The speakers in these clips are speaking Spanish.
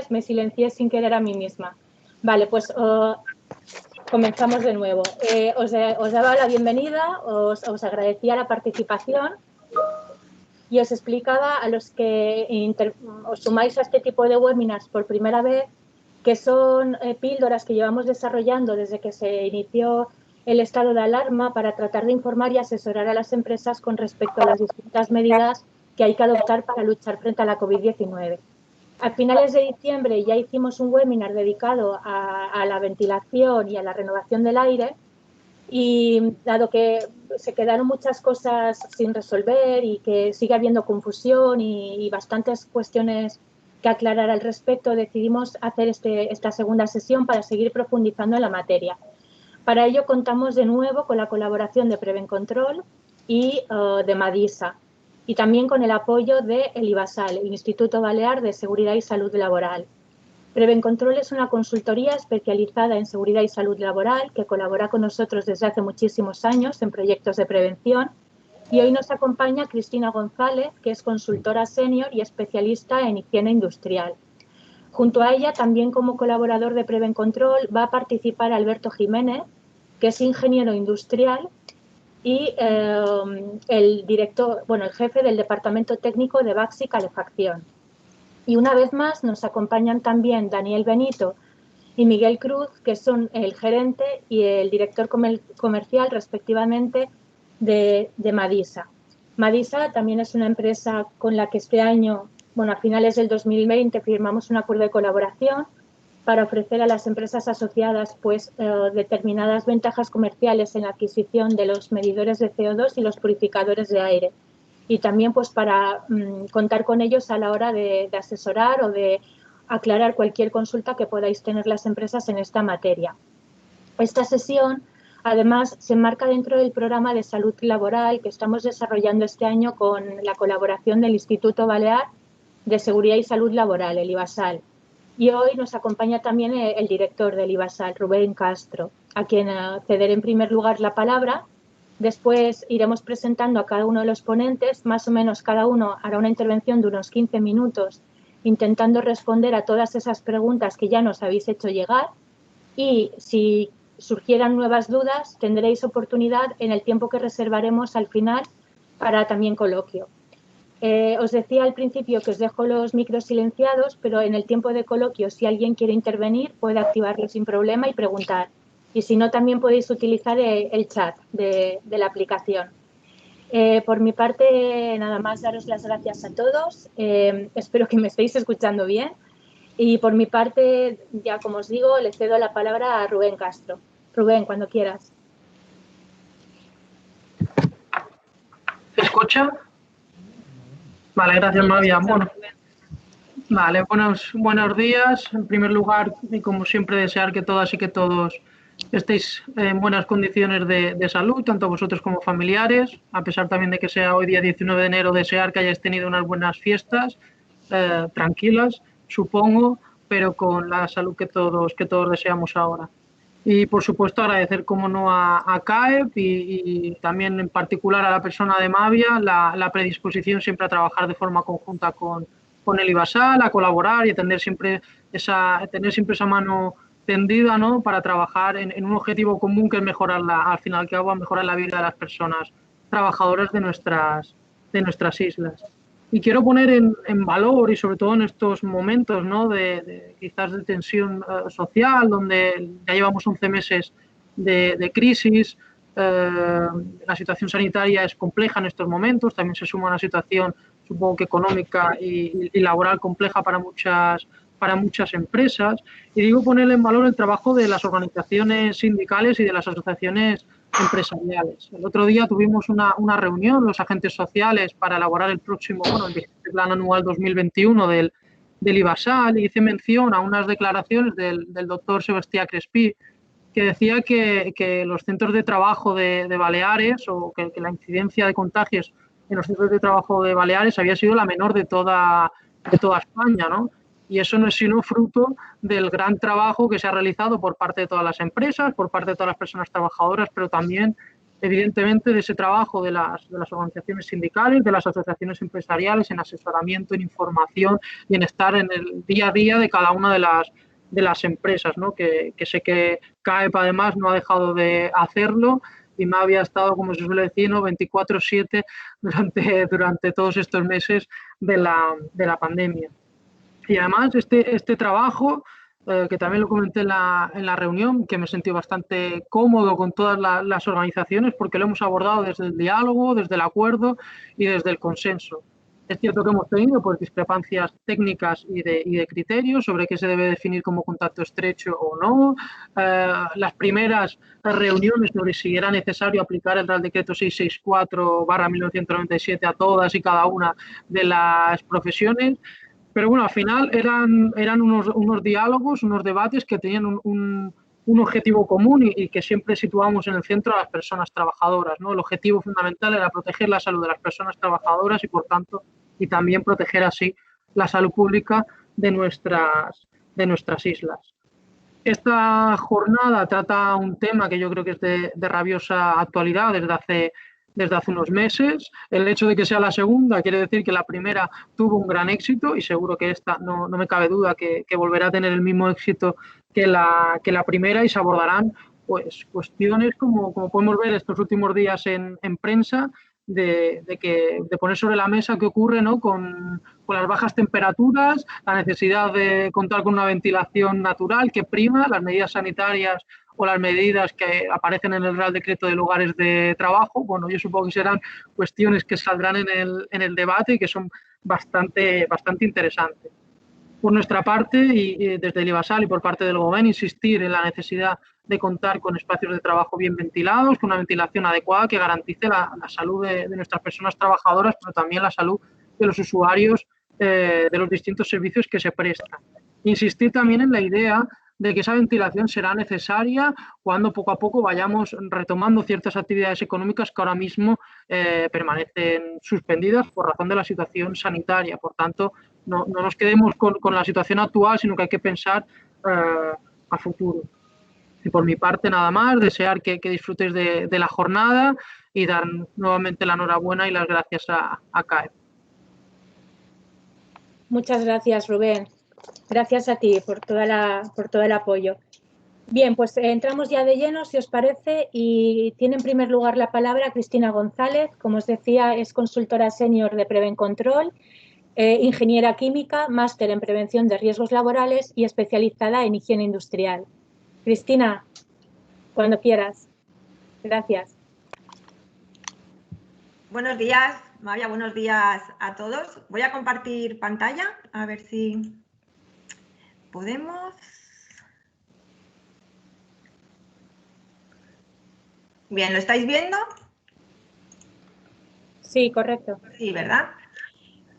Me silencié sin querer a mí misma. Vale, pues comenzamos de nuevo. Os daba la bienvenida, os agradecía la participación y os explicaba a los que os sumáis a este tipo de webinars por primera vez que son píldoras que llevamos desarrollando desde que se inició el estado de alarma para tratar de informar y asesorar a las empresas con respecto a las distintas medidas que hay que adoptar para luchar frente a la COVID-19. A finales de diciembre ya hicimos un webinar dedicado a la ventilación y a la renovación del aire y dado que se quedaron muchas cosas sin resolver y que sigue habiendo confusión y bastantes cuestiones que aclarar al respecto, decidimos hacer esta segunda sesión para seguir profundizando en la materia. Para ello contamos de nuevo con la colaboración de Prevencontrol y de Madisa, y también con el apoyo de el IBASAL, el Instituto Balear de Seguridad y Salud Laboral. Prevencontrol es una consultoría especializada en seguridad y salud laboral que colabora con nosotros desde hace muchísimos años en proyectos de prevención, y hoy nos acompaña Cristina González, que es consultora senior y especialista en higiene industrial. Junto a ella, también como colaborador de Prevencontrol, va a participar Alberto Jiménez, que es ingeniero industrial y el jefe del departamento técnico de Baxi Calefacción. Y una vez más nos acompañan también Daniel Benito y Miguel Cruz, que son el gerente y el director comercial respectivamente de Madisa. Madisa también es una empresa con la que este año, a finales del 2020, firmamos un acuerdo de colaboración para ofrecer a las empresas asociadas determinadas ventajas comerciales en la adquisición de los medidores de CO2 y los purificadores de aire. Y también para contar con ellos a la hora de asesorar o de aclarar cualquier consulta que podáis tener las empresas en esta materia. Esta sesión, además, se enmarca dentro del programa de salud laboral que estamos desarrollando este año con la colaboración del Instituto Balear de Seguridad y Salud Laboral, el IBASAL. Y hoy nos acompaña también el director del IBASAL, Rubén Castro, a quien cederé en primer lugar la palabra. Después iremos presentando a cada uno de los ponentes, más o menos cada uno hará una intervención de unos 15 minutos, intentando responder a todas esas preguntas que ya nos habéis hecho llegar, y si surgieran nuevas dudas tendréis oportunidad en el tiempo que reservaremos al final para también coloquio. Os decía al principio que os dejo los micros silenciados, pero en el tiempo de coloquio, si alguien quiere intervenir, puede activarlo sin problema y preguntar. Y si no, también podéis utilizar el chat de la aplicación. Por mi parte, nada más daros las gracias a todos. Espero que me estéis escuchando bien. Y por mi parte, ya como os digo, le cedo la palabra a Rubén Castro. Rubén, cuando quieras. ¿Se escucha? Vale, gracias, Mavia. Bueno, vale, buenos días. En primer lugar, y como siempre, desear que todas y que todos estéis en buenas condiciones de salud, tanto vosotros como familiares. A pesar también de que sea hoy día 19 de enero, desear que hayáis tenido unas buenas fiestas, tranquilas, supongo, pero con la salud que todos deseamos ahora. Y, por supuesto, agradecer, como no, a CAEP y también en particular a la persona de Mavia la predisposición siempre a trabajar de forma conjunta con el IBASAL, a colaborar y a tener siempre esa mano tendida, ¿no?, para trabajar en un objetivo común, que es mejorar al final que hago, mejorar la vida de las personas trabajadoras de nuestras islas. Y quiero poner en valor, y sobre todo en estos momentos, ¿no?, quizás de tensión social, donde ya llevamos 11 meses de crisis, la situación sanitaria es compleja en estos momentos, también se suma una situación, supongo que económica y laboral compleja para muchas empresas. Y digo poner en valor el trabajo de las organizaciones sindicales y de las asociaciones empresariales. El otro día tuvimos una reunión, los agentes sociales, para elaborar el próximo, el plan anual 2021 del IBASAL, y hice mención a unas declaraciones del doctor Sebastián Crespí, que decía que los centros de trabajo de Baleares, o que la incidencia de contagios en los centros de trabajo de Baleares había sido la menor de toda España, ¿no? Y eso no es sino fruto del gran trabajo que se ha realizado por parte de todas las empresas, por parte de todas las personas trabajadoras, pero también evidentemente, de ese trabajo de las organizaciones sindicales, de las asociaciones empresariales, en asesoramiento, en información y en estar en el día a día de cada una de las empresas, ¿no? Que sé que CAEP además no ha dejado de hacerlo y me había estado, como se suele decir, ¿no? 24/7 durante todos estos meses de la pandemia. Y además este trabajo, que también lo comenté en la reunión, que me sentí bastante cómodo con todas las organizaciones porque lo hemos abordado desde el diálogo, desde el acuerdo y desde el consenso. Es cierto que hemos tenido pues, discrepancias técnicas y de criterios sobre qué se debe definir como contacto estrecho o no. Las primeras reuniones sobre si era necesario aplicar el Real Decreto 664/1997 a todas y cada una de las profesiones. Pero bueno, al final eran unos diálogos, unos debates que tenían un objetivo común y que siempre situamos en el centro a las personas trabajadoras, ¿no? El objetivo fundamental era proteger la salud de las personas trabajadoras y, por tanto, y también proteger así la salud pública de nuestras islas. Esta jornada trata un tema que yo creo que es de rabiosa actualidad desde hace unos meses. El hecho de que sea la segunda quiere decir que la primera tuvo un gran éxito y seguro que esta no me cabe duda que volverá a tener el mismo éxito que la primera y se abordarán pues, cuestiones como podemos ver estos últimos días en prensa de poner sobre la mesa qué ocurre, ¿no? con las bajas temperaturas, la necesidad de contar con una ventilación natural que prima, las medidas sanitarias o las medidas que aparecen en el Real Decreto de lugares de trabajo. Bueno, yo supongo que serán cuestiones que saldrán en el debate y que son bastante interesantes. Por nuestra parte, y desde el IBASAL y por parte del Gobierno, insistir en la necesidad de contar con espacios de trabajo bien ventilados, con una ventilación adecuada que garantice la salud de nuestras personas trabajadoras, pero también la salud de los usuarios de los distintos servicios que se prestan. Insistir también en la idea de que esa ventilación será necesaria cuando poco a poco vayamos retomando ciertas actividades económicas que ahora mismo permanecen suspendidas por razón de la situación sanitaria. Por tanto, no nos quedemos con la situación actual, sino que hay que pensar a futuro. Y por mi parte, nada más, desear que disfrutéis de la jornada y dar nuevamente la enhorabuena y las gracias a CAEP. Muchas gracias, Rubén. Gracias a ti por todo el apoyo. Bien, pues entramos ya de lleno, si os parece, y tiene en primer lugar la palabra Cristina González. Como os decía, es consultora senior de Prevencontrol, ingeniera química, máster en prevención de riesgos laborales y especializada en higiene industrial. Cristina, cuando quieras. Gracias. Buenos días, Mavia, buenos días a todos. Voy a compartir pantalla, a ver si podemos. Bien, ¿lo estáis viendo? Sí, correcto. Sí, ¿verdad?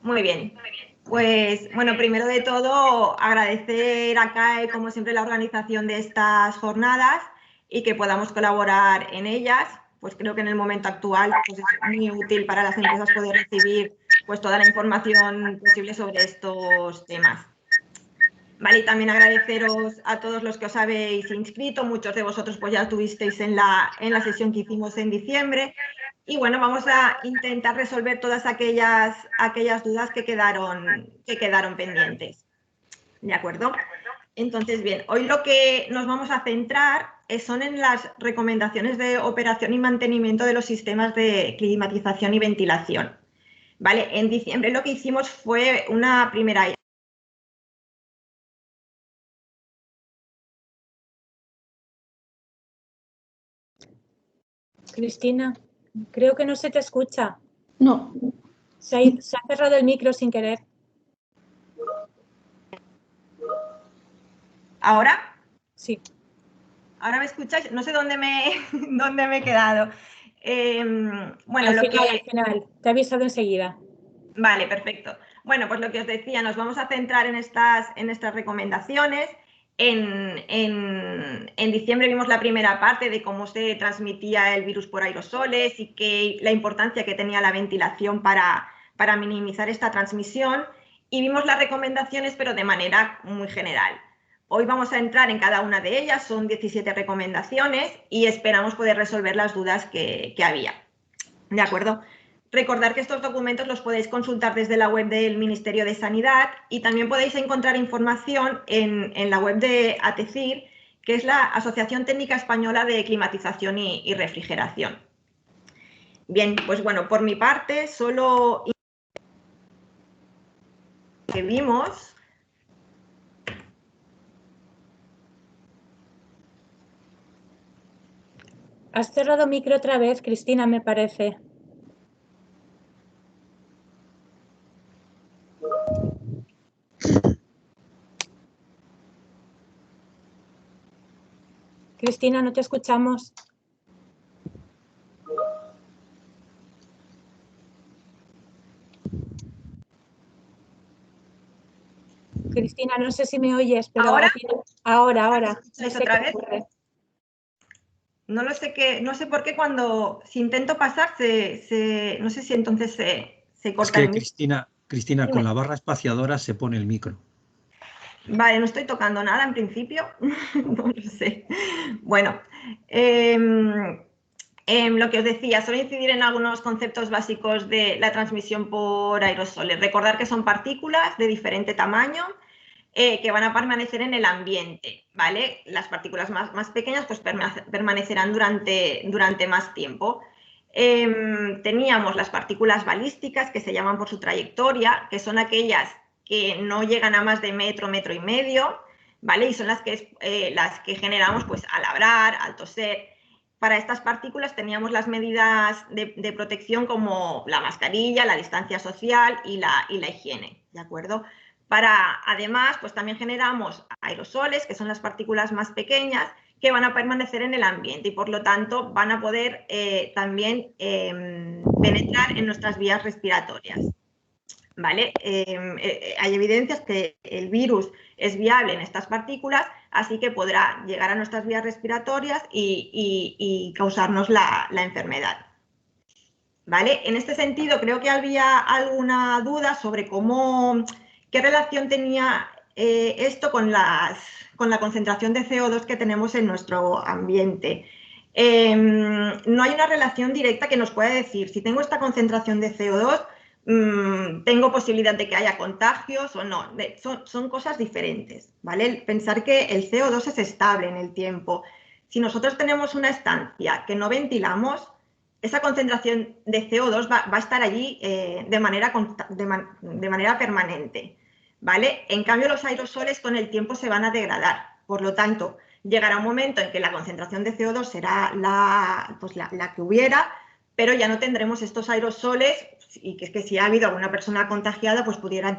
Muy bien. Pues, bueno, primero de todo, agradecer a CAE, como siempre, la organización de estas jornadas y que podamos colaborar en ellas. Pues creo que en el momento actual pues, es muy útil para las empresas poder recibir pues, toda la información posible sobre estos temas. Vale, y también agradeceros a todos los que os habéis inscrito. Muchos de vosotros pues, ya estuvisteis en la sesión que hicimos en diciembre. Y bueno, vamos a intentar resolver todas aquellas dudas que quedaron pendientes. ¿De acuerdo? Entonces, bien, hoy lo que nos vamos a centrar son en las recomendaciones de operación y mantenimiento de los sistemas de climatización y ventilación. ¿Vale? En diciembre lo que hicimos fue una primera... Cristina, creo que no se te escucha. No. Se ha cerrado el micro sin querer. ¿Ahora? Sí. ¿Ahora me escucháis? No sé dónde me he quedado. Bueno, al final. Te he avisado enseguida. Vale, perfecto. Bueno, pues lo que os decía, nos vamos a centrar en estas recomendaciones. En diciembre vimos la primera parte de cómo se transmitía el virus por aerosoles y la importancia que tenía la ventilación para minimizar esta transmisión. Y vimos las recomendaciones, pero de manera muy general. Hoy vamos a entrar en cada una de ellas, son 17 recomendaciones y esperamos poder resolver las dudas que había. ¿De acuerdo? Recordar que estos documentos los podéis consultar desde la web del Ministerio de Sanidad y también podéis encontrar información en la web de ATECIR, que es la Asociación Técnica Española de Climatización y Refrigeración. Bien, pues bueno, por mi parte, solo que vimos. Has cerrado micro otra vez, Cristina, me parece. Cristina, no te escuchamos. Cristina, no sé si me oyes, pero ahora. No sé otra vez. No lo sé no sé por qué si intento pasar, no sé si entonces se corta. Es que Cristina, con la barra espaciadora se pone el micro. Vale, no estoy tocando nada en principio, no lo sé. Bueno, lo que os decía, solo incidir en algunos conceptos básicos de la transmisión por aerosoles. Recordar que son partículas de diferente tamaño que van a permanecer en el ambiente, ¿vale? Las partículas más pequeñas pues permanecerán durante más tiempo. Teníamos las partículas balísticas, que se llaman por su trayectoria, que son aquellas que no llegan a más de metro y medio, ¿vale? Y son las que generamos pues al hablar, al toser. Para estas partículas teníamos las medidas de protección como la mascarilla, la distancia social y la higiene, ¿de acuerdo? Además, pues también generamos aerosoles, que son las partículas más pequeñas, que van a permanecer en el ambiente y por lo tanto van a poder también penetrar en nuestras vías respiratorias. ¿Vale? Hay evidencias que el virus es viable en estas partículas, así que podrá llegar a nuestras vías respiratorias y causarnos la enfermedad. ¿Vale? En este sentido, creo que había alguna duda sobre qué relación tenía esto con la concentración de CO2 que tenemos en nuestro ambiente. No hay una relación directa que nos pueda decir si tengo esta concentración de CO2, tengo posibilidad de que haya contagios o no. Son cosas diferentes, ¿vale? Pensar que el CO2 es estable en el tiempo. Si nosotros tenemos una estancia que no ventilamos, esa concentración de CO2 va a estar allí de manera permanente, ¿vale? En cambio, los aerosoles con el tiempo se van a degradar. Por lo tanto, llegará un momento en que la concentración de CO2 será la que hubiera, pero ya no tendremos estos aerosoles y que si ha habido alguna persona contagiada, pues pudieran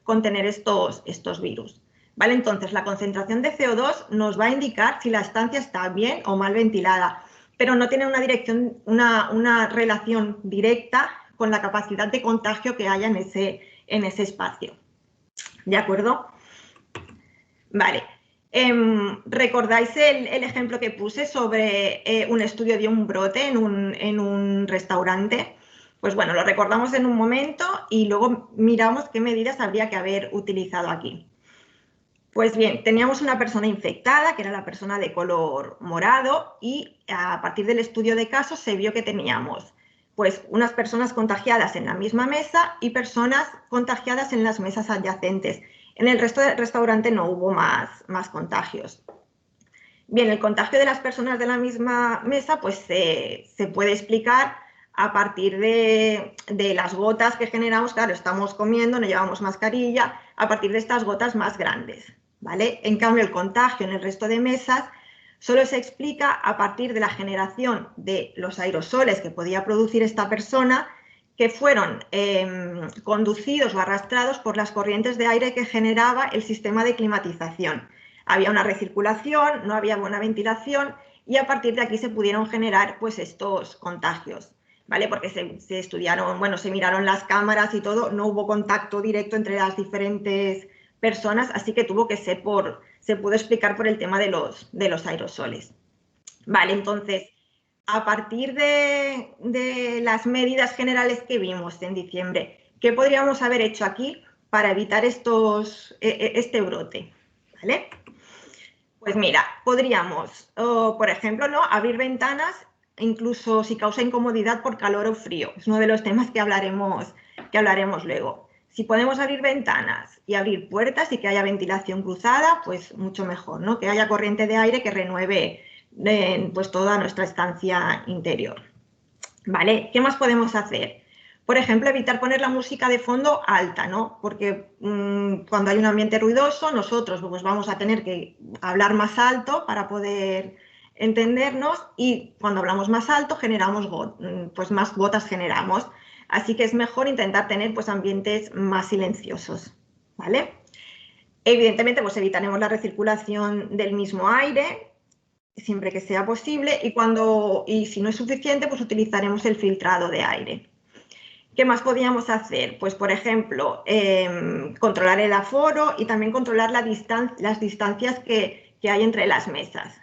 contener estos virus. ¿Vale? Entonces, la concentración de CO2 nos va a indicar si la estancia está bien o mal ventilada, pero no tiene una relación directa con la capacidad de contagio que haya en ese espacio. ¿De acuerdo? Vale. ¿Recordáis el ejemplo que puse sobre un estudio de un brote en un restaurante? Pues bueno, lo recordamos en un momento y luego miramos qué medidas habría que haber utilizado aquí. Pues bien, teníamos una persona infectada, que era la persona de color morado, y a partir del estudio de casos se vio que teníamos pues unas personas contagiadas en la misma mesa y personas contagiadas en las mesas adyacentes. En el resto del restaurante no hubo más contagios. Bien, el contagio de las personas de la misma mesa pues se puede explicar a partir de las gotas que generamos. Claro, estamos comiendo, no llevamos mascarilla, a partir de estas gotas más grandes, ¿vale? En cambio, el contagio en el resto de mesas solo se explica a partir de la generación de los aerosoles que podía producir esta persona, que fueron conducidos o arrastrados por las corrientes de aire que generaba el sistema de climatización. Había una recirculación, no había buena ventilación y a partir de aquí se pudieron generar pues estos contagios, ¿vale? Porque se estudiaron, bueno, se miraron las cámaras y todo, no hubo contacto directo entre las diferentes personas, así que se pudo explicar por el tema de los aerosoles. Vale, entonces, a partir de las medidas generales que vimos en diciembre, ¿qué podríamos haber hecho aquí para evitar este brote? ¿Vale? Pues mira, podríamos, por ejemplo, ¿no?, abrir ventanas, incluso si causa incomodidad por calor o frío. Es uno de los temas que hablaremos luego. Si podemos abrir ventanas y abrir puertas y que haya ventilación cruzada, pues mucho mejor, ¿no? Que haya corriente de aire que renueve pues toda nuestra estancia interior. ¿Vale? ¿Qué más podemos hacer? Por ejemplo, evitar poner la música de fondo alta, ¿no? Porque cuando hay un ambiente ruidoso, nosotros pues, vamos a tener que hablar más alto para poder entendernos, y cuando hablamos más alto generamos pues más gotas generamos. Así que es mejor intentar tener pues ambientes más silenciosos, ¿vale? Evidentemente pues evitaremos la recirculación del mismo aire siempre que sea posible, y si no es suficiente pues utilizaremos el filtrado de aire. ¿Qué más podríamos hacer? Pues, por ejemplo, controlar el aforo y también controlar las distancias que hay entre las mesas,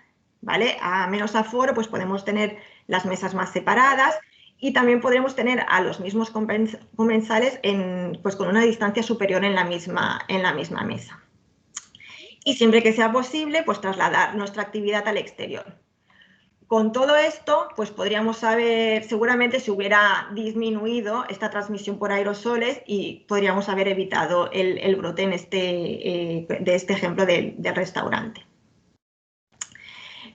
¿vale? A menos aforo, pues podemos tener las mesas más separadas, y también podremos tener a los mismos comensales pues con una distancia superior en la misma mesa. Y siempre que sea posible, pues trasladar nuestra actividad al exterior. Con todo esto, pues podríamos saber, seguramente se hubiera disminuido esta transmisión por aerosoles y podríamos haber evitado el brote de este ejemplo del restaurante.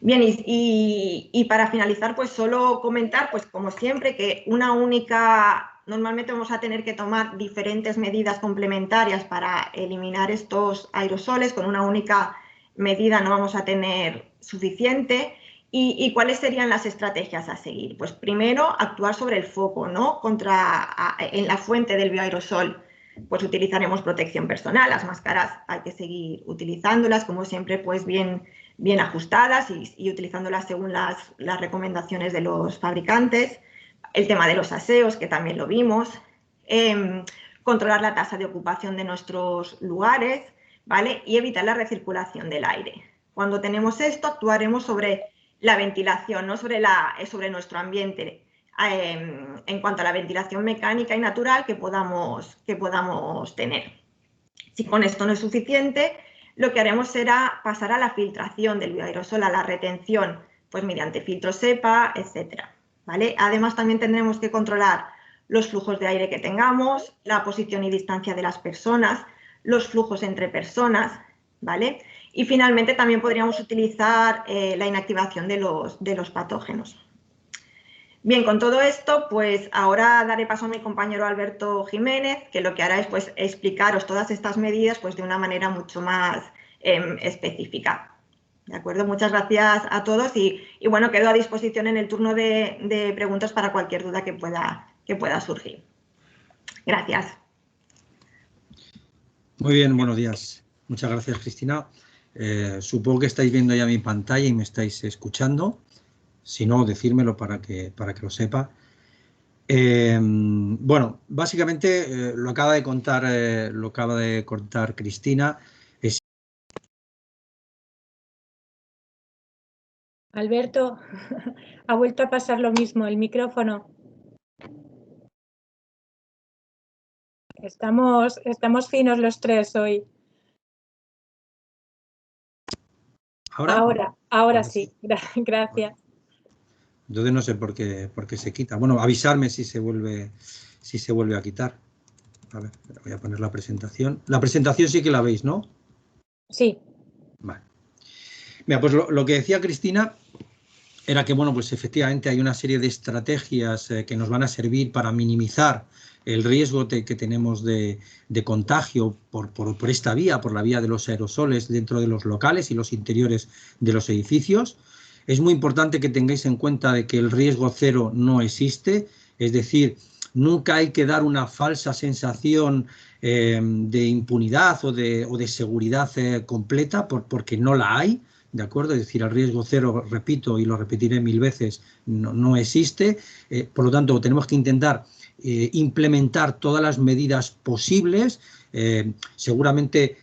Bien, y para finalizar, pues solo comentar, pues como siempre, que normalmente vamos a tener que tomar diferentes medidas complementarias para eliminar estos aerosoles. Con una única medida no vamos a tener suficiente. ¿Y cuáles serían las estrategias a seguir? Pues primero, actuar sobre el foco, ¿no? En la fuente del bioaerosol, pues utilizaremos protección personal. Las máscaras hay que seguir utilizándolas, como siempre, pues bien ajustadas y utilizándolas según las recomendaciones de los fabricantes. El tema de los aseos, que también lo vimos. Controlar la tasa de ocupación de nuestros lugares, ¿vale? Y evitar la recirculación del aire. Cuando tenemos esto, actuaremos sobre la ventilación, ¿no? sobre nuestro ambiente, en cuanto a la ventilación mecánica y natural que podamos tener. Si con esto no es suficiente, lo que haremos será pasar a la filtración del bioaerosol, a la retención, pues mediante filtros EPA, etcétera, ¿vale? Además, también tendremos que controlar los flujos de aire que tengamos, la posición y distancia de las personas, los flujos entre personas, ¿vale? Y finalmente también podríamos utilizar la inactivación de los patógenos. Bien, con todo esto, pues ahora daré paso a mi compañero Alberto Jiménez, que lo que hará es pues, explicaros todas estas medidas pues, de una manera mucho más específica. ¿De acuerdo? Muchas gracias a todos y bueno, quedo a disposición en el turno de preguntas para cualquier duda que pueda surgir. Gracias. Muy bien, buenos días. Muchas gracias, Cristina. Supongo que estáis viendo ya mi pantalla y me estáis escuchando. Si no, decírmelo para que lo sepa. Bueno, básicamente lo acaba de contar Cristina. Alberto, ha vuelto a pasar lo mismo, el micrófono. Estamos finos los tres hoy. Ahora sí, gracias. Entonces no sé por qué se quita. Bueno, avisarme si se vuelve a quitar. A ver, voy a poner la presentación. La presentación sí que la veis, ¿no? Sí. Vale. Mira, pues lo que decía Cristina era que, bueno, pues efectivamente hay una serie de estrategias que nos van a servir para minimizar el riesgo que tenemos de contagio por esta vía, por la vía de los aerosoles dentro de los locales y los interiores de los edificios. Es muy importante que tengáis en cuenta de que el riesgo cero no existe, es decir, nunca hay que dar una falsa sensación de impunidad o de seguridad completa porque no la hay. ¿De acuerdo? Es decir, el riesgo cero, repito y lo repetiré 1000 veces, no existe. Por lo tanto, tenemos que intentar implementar todas las medidas posibles Seguramente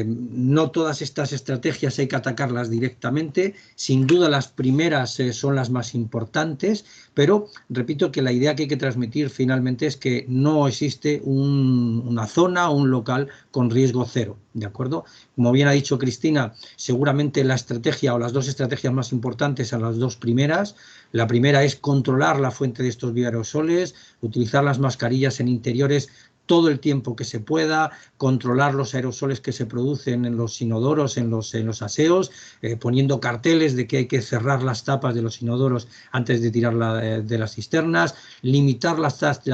no todas estas estrategias hay que atacarlas directamente. Sin duda las primeras son las más importantes, pero repito que la idea que hay que transmitir finalmente es que no existe una zona o un local con riesgo cero, ¿de acuerdo? Como bien ha dicho Cristina, seguramente la estrategia o las dos estrategias más importantes son las dos primeras. La primera es controlar la fuente de estos bioaerosoles, utilizar las mascarillas en interiores todo el tiempo que se pueda, controlar los aerosoles que se producen en los inodoros, en los aseos, poniendo carteles de que hay que cerrar las tapas de los inodoros antes de tirarla de las cisternas, limitar la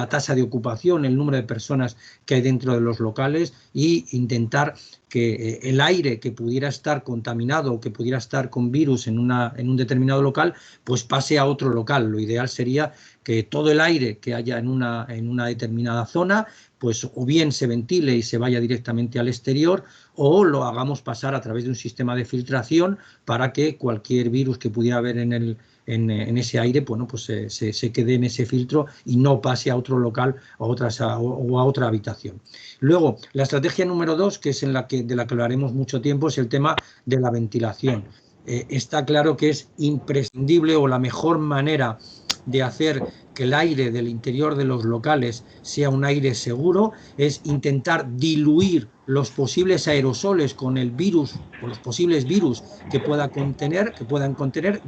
tasa de ocupación, el número de personas que hay dentro de los locales e intentar que el aire que pudiera estar contaminado o que pudiera estar con virus en un determinado local, pues pase a otro local. Lo ideal sería que todo el aire que haya en una determinada zona, pues o bien se ventile y se vaya directamente al exterior, o lo hagamos pasar a través de un sistema de filtración para que cualquier virus que pudiera haber en ese aire, bueno, pues se quede en ese filtro y no pase a otro local o a otra habitación. Luego, la estrategia número 2, que es de la que hablaremos mucho tiempo, es el tema de la ventilación. Está claro que es imprescindible, o la mejor manera de hacer que el aire del interior de los locales sea un aire seguro es intentar diluir los posibles aerosoles con el virus o los posibles virus que puedan contener,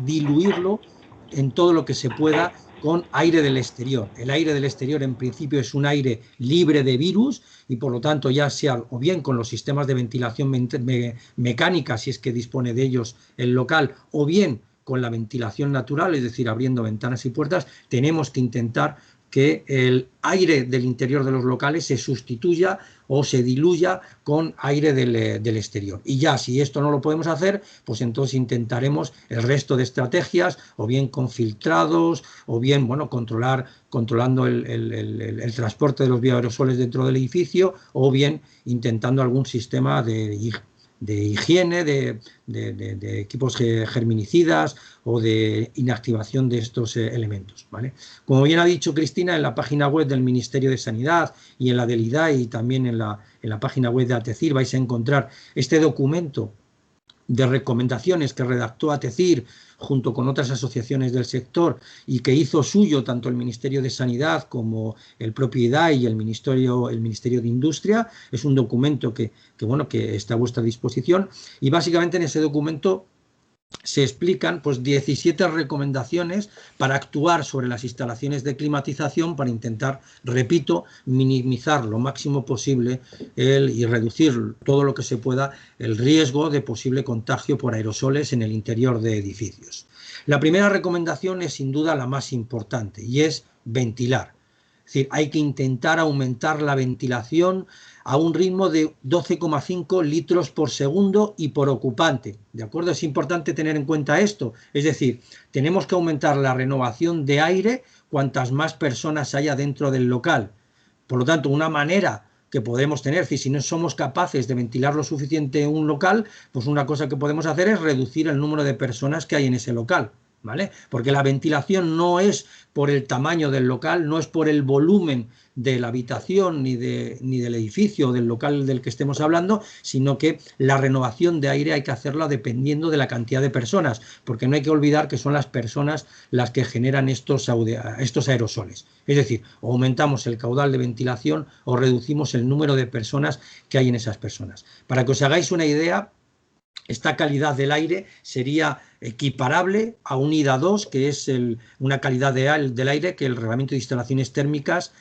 diluirlo en todo lo que se pueda con aire del exterior. El aire del exterior en principio es un aire libre de virus y por lo tanto ya sea o bien con los sistemas de ventilación mecánica, si es que dispone de ellos el local, o bien con la ventilación natural, es decir, abriendo ventanas y puertas, tenemos que intentar que el aire del interior de los locales se sustituya o se diluya con aire del exterior. Y ya, si esto no lo podemos hacer, pues entonces intentaremos el resto de estrategias, o bien con filtrados, o bien, bueno, controlando el transporte de los bioaerosoles dentro del edificio, o bien intentando algún sistema de higiene, de equipos germinicidas o de inactivación de estos elementos, ¿vale? Como bien ha dicho Cristina, en la página web del Ministerio de Sanidad y en la del IDAE y también en la página web de ATECIR vais a encontrar este documento de recomendaciones que redactó ATECIR junto con otras asociaciones del sector y que hizo suyo tanto el Ministerio de Sanidad como el propio IDAE y el Ministerio de Industria. Es un documento que está a vuestra disposición y básicamente en ese documento se explican pues 17 recomendaciones para actuar sobre las instalaciones de climatización para intentar, repito, minimizar lo máximo posible y reducir todo lo que se pueda el riesgo de posible contagio por aerosoles en el interior de edificios. La primera recomendación es sin duda la más importante y es ventilar. Es decir, hay que intentar aumentar la ventilación a un ritmo de 12,5 litros por segundo y por ocupante, ¿de acuerdo? Es importante tener en cuenta esto, es decir, tenemos que aumentar la renovación de aire cuantas más personas haya dentro del local. Por lo tanto, una manera que podemos tener, si no somos capaces de ventilar lo suficiente en un local, pues una cosa que podemos hacer es reducir el número de personas que hay en ese local, ¿vale? Porque la ventilación no es por el tamaño del local, no es por el volumen de la habitación ni del edificio o del local del que estemos hablando, sino que la renovación de aire hay que hacerla dependiendo de la cantidad de personas, porque no hay que olvidar que son las personas las que generan estos aerosoles. Es decir, o aumentamos el caudal de ventilación o reducimos el número de personas que hay en esas personas. Para que os hagáis una idea, esta calidad del aire sería equiparable a un IDA 2, que es una calidad del aire que el Reglamento de Instalaciones Térmicas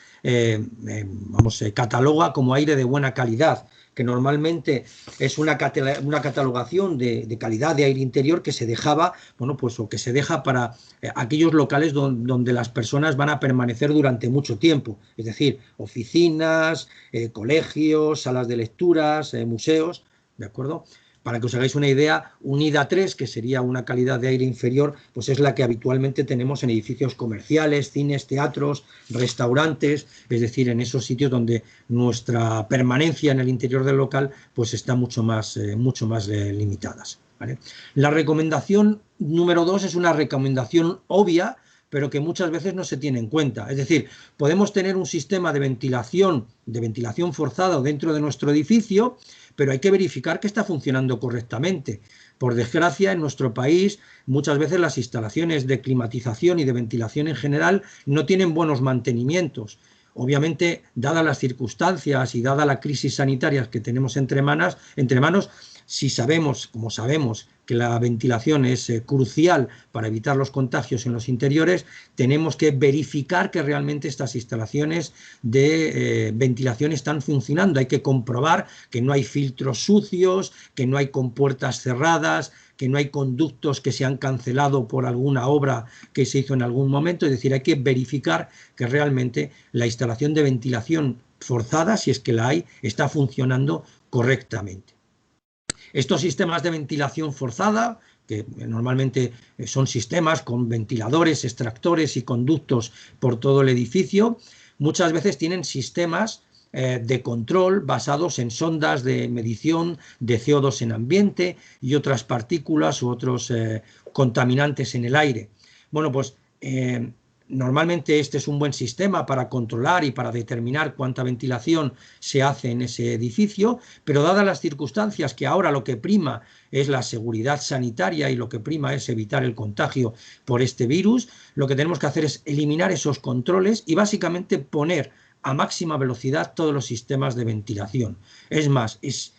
cataloga como aire de buena calidad, que normalmente es una catalogación de calidad de aire interior que se dejaba, o que se deja para aquellos locales donde las personas van a permanecer durante mucho tiempo, es decir, oficinas, colegios, salas de lecturas, museos, ¿de acuerdo? Para que os hagáis una idea, un IDA 3, que sería una calidad de aire inferior, pues es la que habitualmente tenemos en edificios comerciales, cines, teatros, restaurantes, es decir, en esos sitios donde nuestra permanencia en el interior del local pues está mucho más limitadas, ¿vale? La recomendación número 2 es una recomendación obvia, pero que muchas veces no se tiene en cuenta. Es decir, podemos tener un sistema de ventilación forzada dentro de nuestro edificio, pero hay que verificar que está funcionando correctamente. Por desgracia, en nuestro país, muchas veces las instalaciones de climatización y de ventilación en general no tienen buenos mantenimientos. Obviamente, dadas las circunstancias y dada la crisis sanitaria que tenemos entre manos, si sabemos, como sabemos, que la ventilación es crucial para evitar los contagios en los interiores, tenemos que verificar que realmente estas instalaciones de ventilación están funcionando. Hay que comprobar que no hay filtros sucios, que no hay compuertas cerradas, que no hay conductos que se han cancelado por alguna obra que se hizo en algún momento. Es decir, hay que verificar que realmente la instalación de ventilación forzada, si es que la hay, está funcionando correctamente. Estos sistemas de ventilación forzada, que normalmente son sistemas con ventiladores, extractores y conductos por todo el edificio, muchas veces tienen sistemas de control basados en sondas de medición de CO2 en ambiente y otras partículas u otros contaminantes en el aire. Bueno, pues normalmente este es un buen sistema para controlar y para determinar cuánta ventilación se hace en ese edificio, pero dadas las circunstancias que ahora lo que prima es la seguridad sanitaria y lo que prima es evitar el contagio por este virus, lo que tenemos que hacer es eliminar esos controles y básicamente poner a máxima velocidad todos los sistemas de ventilación. Es más, es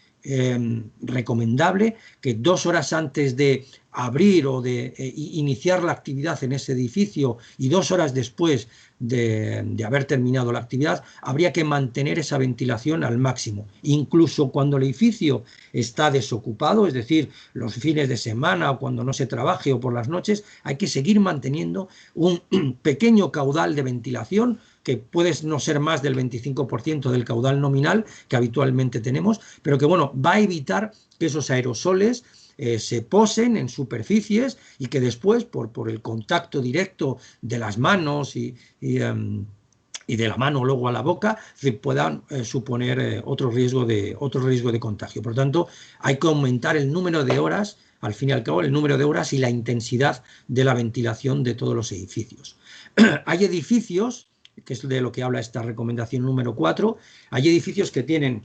recomendable que 2 horas antes de abrir o de iniciar la actividad en ese edificio y 2 horas después de haber terminado la actividad, habría que mantener esa ventilación al máximo. Incluso cuando el edificio está desocupado, es decir, los fines de semana o cuando no se trabaje o por las noches, hay que seguir manteniendo un pequeño caudal de ventilación que puede no ser más del 25% del caudal nominal que habitualmente tenemos, pero que bueno, va a evitar que esos aerosoles se posen en superficies y que después, por el contacto directo de las manos y de la mano luego a la boca, puedan suponer otro riesgo de contagio. Por lo tanto, hay que aumentar el número de horas, al fin y al cabo, el número de horas y la intensidad de la ventilación de todos los edificios. Hay edificios, que es de lo que habla esta recomendación número 4, hay edificios que tienen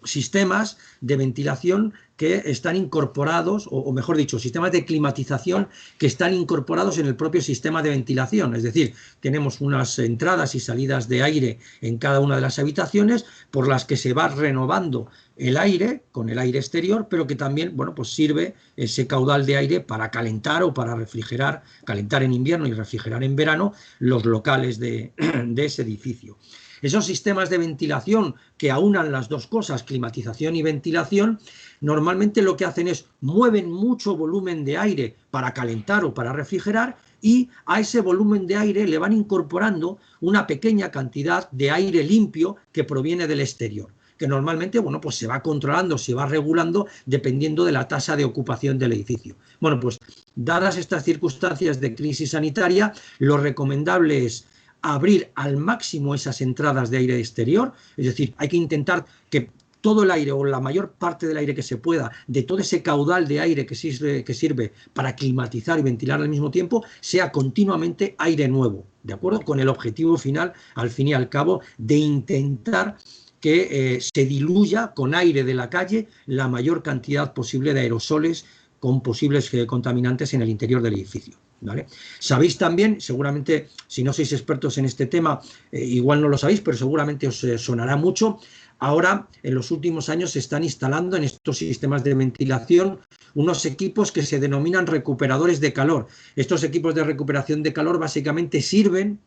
sistemas de ventilación que están incorporados, o mejor dicho, sistemas de climatización que están incorporados en el propio sistema de ventilación. Es decir, tenemos unas entradas y salidas de aire en cada una de las habitaciones por las que se va renovando el aire con el aire exterior, pero que también, bueno, pues sirve ese caudal de aire para calentar o para refrigerar, calentar en invierno y refrigerar en verano los locales de ese edificio. Esos sistemas de ventilación que aunan las dos cosas, climatización y ventilación, normalmente lo que hacen es mueven mucho volumen de aire para calentar o para refrigerar y a ese volumen de aire le van incorporando una pequeña cantidad de aire limpio que proviene del exterior, que normalmente, bueno, pues se va controlando, se va regulando dependiendo de la tasa de ocupación del edificio. Bueno, pues dadas estas circunstancias de crisis sanitaria, lo recomendable es abrir al máximo esas entradas de aire exterior, es decir, hay que intentar que todo el aire o la mayor parte del aire que se pueda, de todo ese caudal de aire que sirve para climatizar y ventilar al mismo tiempo, sea continuamente aire nuevo, ¿de acuerdo? Con el objetivo final, al fin y al cabo, de intentar que se diluya con aire de la calle la mayor cantidad posible de aerosoles con posibles contaminantes en el interior del edificio. ¿Vale? Sabéis también, seguramente, si no sois expertos en este tema, igual no lo sabéis, pero seguramente os sonará mucho. Ahora, en los últimos años, se están instalando en estos sistemas de ventilación unos equipos que se denominan recuperadores de calor. Estos equipos de recuperación de calor básicamente sirven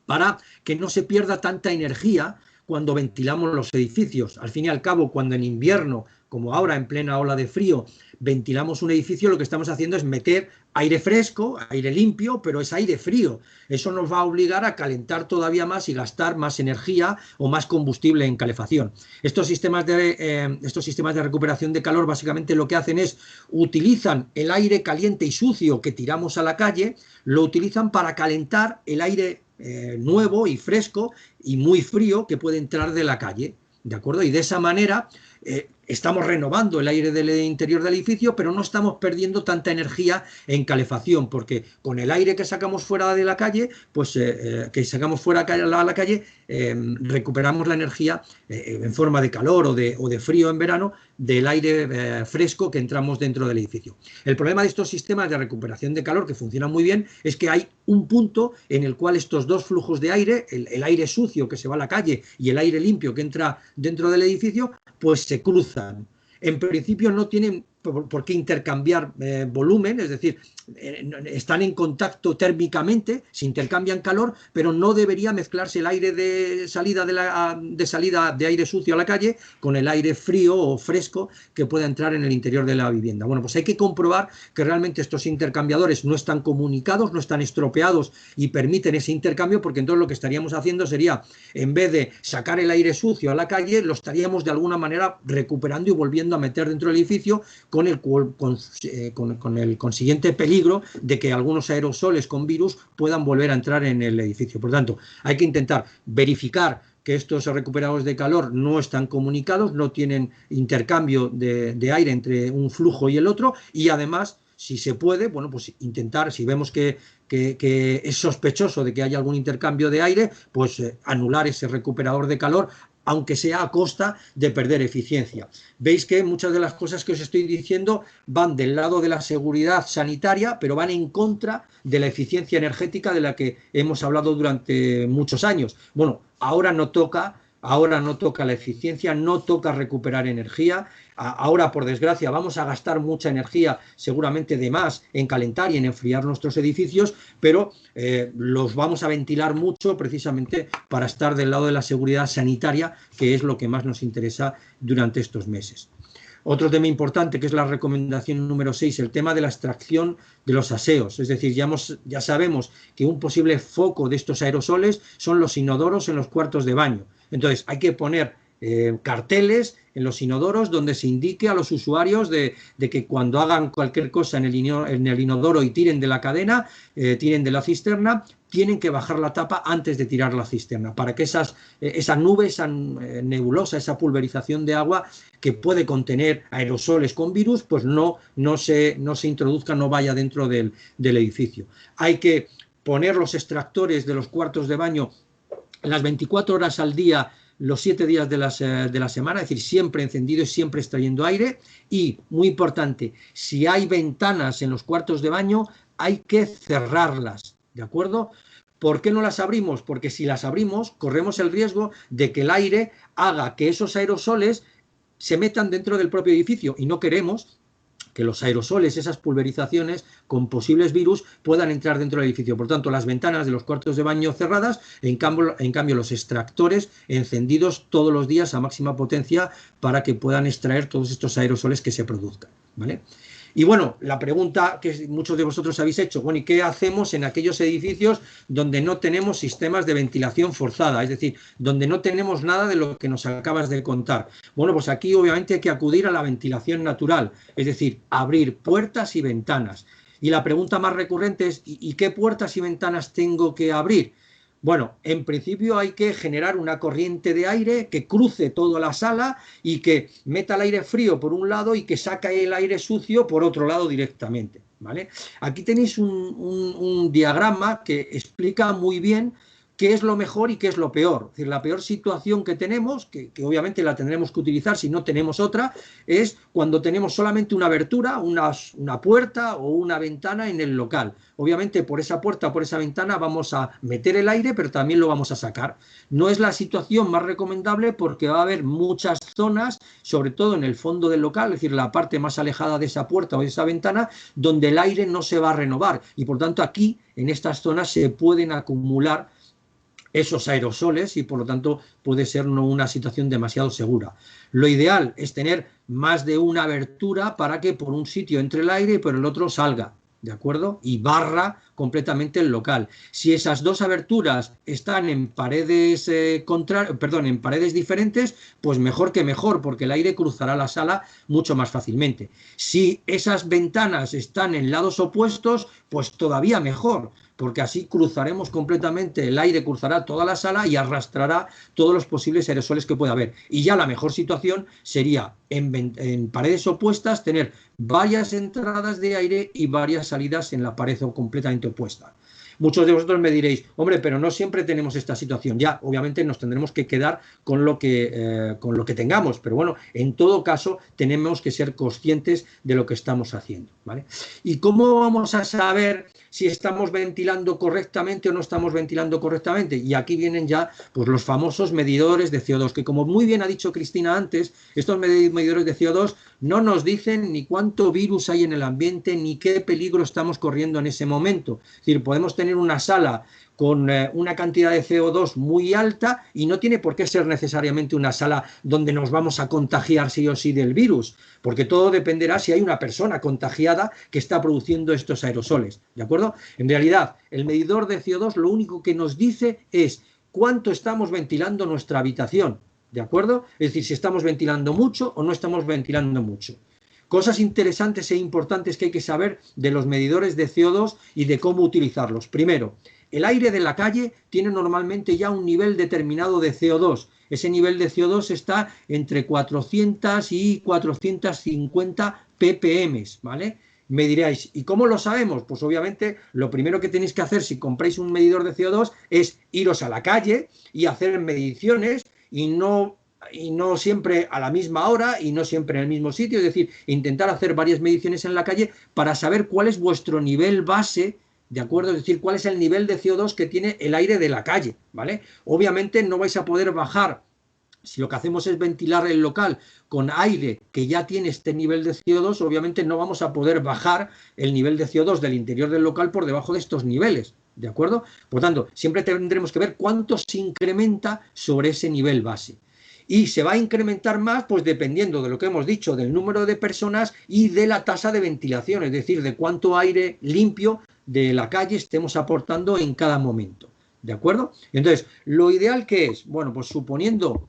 para que no se pierda tanta energía cuando ventilamos los edificios. Al fin y al cabo, cuando en invierno, como ahora en plena ola de frío, ventilamos un edificio, lo que estamos haciendo es meter aire fresco, aire limpio, pero es aire frío. Eso nos va a obligar a calentar todavía más y gastar más energía o más combustible en calefacción. Estos sistemas de recuperación de calor básicamente lo que hacen es utilizan el aire caliente y sucio que tiramos a la calle, lo utilizan para calentar el aire nuevo y fresco y muy frío que puede entrar de la calle, ¿de acuerdo? Y de esa manera estamos renovando el aire del interior del edificio, pero no estamos perdiendo tanta energía en calefacción, porque con el aire que sacamos fuera de la calle, pues que sacamos fuera a la calle, recuperamos la energía en forma de calor o de frío en verano del aire fresco que entramos dentro del edificio. El problema de estos sistemas de recuperación de calor, que funcionan muy bien, es que hay un punto en el cual estos dos flujos de aire, el aire sucio que se va a la calle y el aire limpio que entra dentro del edificio, pues se cruzan. En principio no tienen por qué intercambiar volumen, es decir, están en contacto térmicamente, se intercambian calor, pero no debería mezclarse el aire de salida de aire sucio a la calle con el aire frío o fresco que pueda entrar en el interior de la vivienda. Bueno, pues hay que comprobar que realmente estos intercambiadores no están comunicados, no están estropeados y permiten ese intercambio, porque entonces lo que estaríamos haciendo sería, en vez de sacar el aire sucio a la calle, lo estaríamos de alguna manera recuperando y volviendo a meter dentro del edificio, con el consiguiente peligro de que algunos aerosoles con virus puedan volver a entrar en el edificio. Por tanto, hay que intentar verificar que estos recuperados de calor no están comunicados, no tienen intercambio de aire entre un flujo y el otro, y además, si se puede, bueno, pues intentar, si vemos que es sospechoso de que haya algún intercambio de aire, pues anular ese recuperador de calor, aunque sea a costa de perder eficiencia. Veis que muchas de las cosas que os estoy diciendo van del lado de la seguridad sanitaria, pero van en contra de la eficiencia energética de la que hemos hablado durante muchos años. Bueno, ahora no toca la eficiencia, no toca recuperar energía. Ahora, por desgracia, vamos a gastar mucha energía, seguramente de más, en calentar y en enfriar nuestros edificios, pero los vamos a ventilar mucho precisamente para estar del lado de la seguridad sanitaria, que es lo que más nos interesa durante estos meses. Otro tema importante, que es la recomendación número 6, el tema de la extracción de los aseos. Es decir, ya sabemos que un posible foco de estos aerosoles son los inodoros en los cuartos de baño. Entonces, hay que poner carteles en los inodoros donde se indique a los usuarios de que cuando hagan cualquier cosa en el inodoro y tiren de la cadena, tiren de la cisterna, tienen que bajar la tapa antes de tirar la cisterna, para que esa nube, esa nebulosa, esa pulverización de agua que puede contener aerosoles con virus, pues no se introduzca, no vaya dentro del edificio. Hay que poner los extractores de los cuartos de baño las 24 horas al día, los 7 días de la semana, es decir, siempre encendido y siempre extrayendo aire. Y, muy importante, si hay ventanas en los cuartos de baño, hay que cerrarlas, ¿de acuerdo? ¿Por qué no las abrimos? Porque si las abrimos, corremos el riesgo de que el aire haga que esos aerosoles se metan dentro del propio edificio, y no queremos que los aerosoles, esas pulverizaciones con posibles virus, puedan entrar dentro del edificio. Por tanto, las ventanas de los cuartos de baño cerradas, en cambio los extractores encendidos todos los días a máxima potencia para que puedan extraer todos estos aerosoles que se produzcan, ¿vale? Y bueno, la pregunta que muchos de vosotros habéis hecho, bueno, ¿y qué hacemos en aquellos edificios donde no tenemos sistemas de ventilación forzada? Es decir, donde no tenemos nada de lo que nos acabas de contar. Bueno, pues aquí obviamente hay que acudir a la ventilación natural, es decir, abrir puertas y ventanas. Y la pregunta más recurrente es, ¿y qué puertas y ventanas tengo que abrir? Bueno, en principio hay que generar una corriente de aire que cruce toda la sala y que meta el aire frío por un lado y que saque el aire sucio por otro lado directamente, ¿vale? Aquí tenéis un diagrama que explica muy bien qué es lo mejor y qué es lo peor. Es decir, la peor situación que tenemos, que obviamente la tendremos que utilizar si no tenemos otra, es cuando tenemos solamente una abertura, una puerta o una ventana en el local. Obviamente por esa puerta o por esa ventana vamos a meter el aire, pero también lo vamos a sacar. No es la situación más recomendable porque va a haber muchas zonas, sobre todo en el fondo del local, es decir, la parte más alejada de esa puerta o de esa ventana, donde el aire no se va a renovar. Y por tanto aquí, en estas zonas, se pueden acumular esos aerosoles y por lo tanto puede ser no una situación demasiado segura. Lo ideal es tener más de una abertura para que por un sitio entre el aire y por el otro salga, ¿de acuerdo? Y barra completamente el local. Si esas dos aberturas están en paredes, en paredes diferentes, pues mejor que mejor, porque el aire cruzará la sala mucho más fácilmente. Si esas ventanas están en lados opuestos, pues todavía mejor, porque así cruzaremos completamente, el aire cruzará toda la sala y arrastrará todos los posibles aerosoles que pueda haber. Y ya la mejor situación sería en paredes opuestas tener varias entradas de aire y varias salidas en la pared completamente opuesta. Muchos de vosotros me diréis, hombre, pero no siempre tenemos esta situación. Ya, obviamente nos tendremos que quedar con lo que tengamos, pero bueno, en todo caso tenemos que ser conscientes de lo que estamos haciendo, ¿vale? ¿Y cómo vamos a saber si estamos ventilando correctamente o no estamos ventilando correctamente? Y aquí vienen ya pues, los famosos medidores de CO2, que como muy bien ha dicho Cristina antes, estos medidores de CO2 no nos dicen ni cuánto virus hay en el ambiente, ni qué peligro estamos corriendo en ese momento. Es decir, podemos tener una sala con una cantidad de CO2 muy alta y no tiene por qué ser necesariamente una sala donde nos vamos a contagiar sí o sí del virus, porque todo dependerá si hay una persona contagiada que está produciendo estos aerosoles, ¿de acuerdo? En realidad, el medidor de CO2 lo único que nos dice es cuánto estamos ventilando nuestra habitación, ¿de acuerdo? Es decir, si estamos ventilando mucho o no estamos ventilando mucho. Cosas interesantes e importantes que hay que saber de los medidores de CO2 y de cómo utilizarlos. Primero, el aire de la calle tiene normalmente ya un nivel determinado de CO2. Ese nivel de CO2 está entre 400 y 450 ppm, ¿vale? Me diréis, ¿y cómo lo sabemos? Pues obviamente lo primero que tenéis que hacer si compráis un medidor de CO2 es iros a la calle y hacer mediciones y no siempre a la misma hora y no siempre en el mismo sitio, es decir, intentar hacer varias mediciones en la calle para saber cuál es vuestro nivel base, ¿de acuerdo? Es decir, cuál es el nivel de CO2 que tiene el aire de la calle, ¿vale? Obviamente no vais a poder bajar, si lo que hacemos es ventilar el local con aire que ya tiene este nivel de CO2, obviamente no vamos a poder bajar el nivel de CO2 del interior del local por debajo de estos niveles, ¿de acuerdo? Por tanto, siempre tendremos que ver cuánto se incrementa sobre ese nivel base. Y se va a incrementar más, pues dependiendo de lo que hemos dicho, del número de personas y de la tasa de ventilación, es decir, de cuánto aire limpio de la calle estemos aportando en cada momento, ¿de acuerdo? Entonces, lo ideal que es, bueno, pues suponiendo,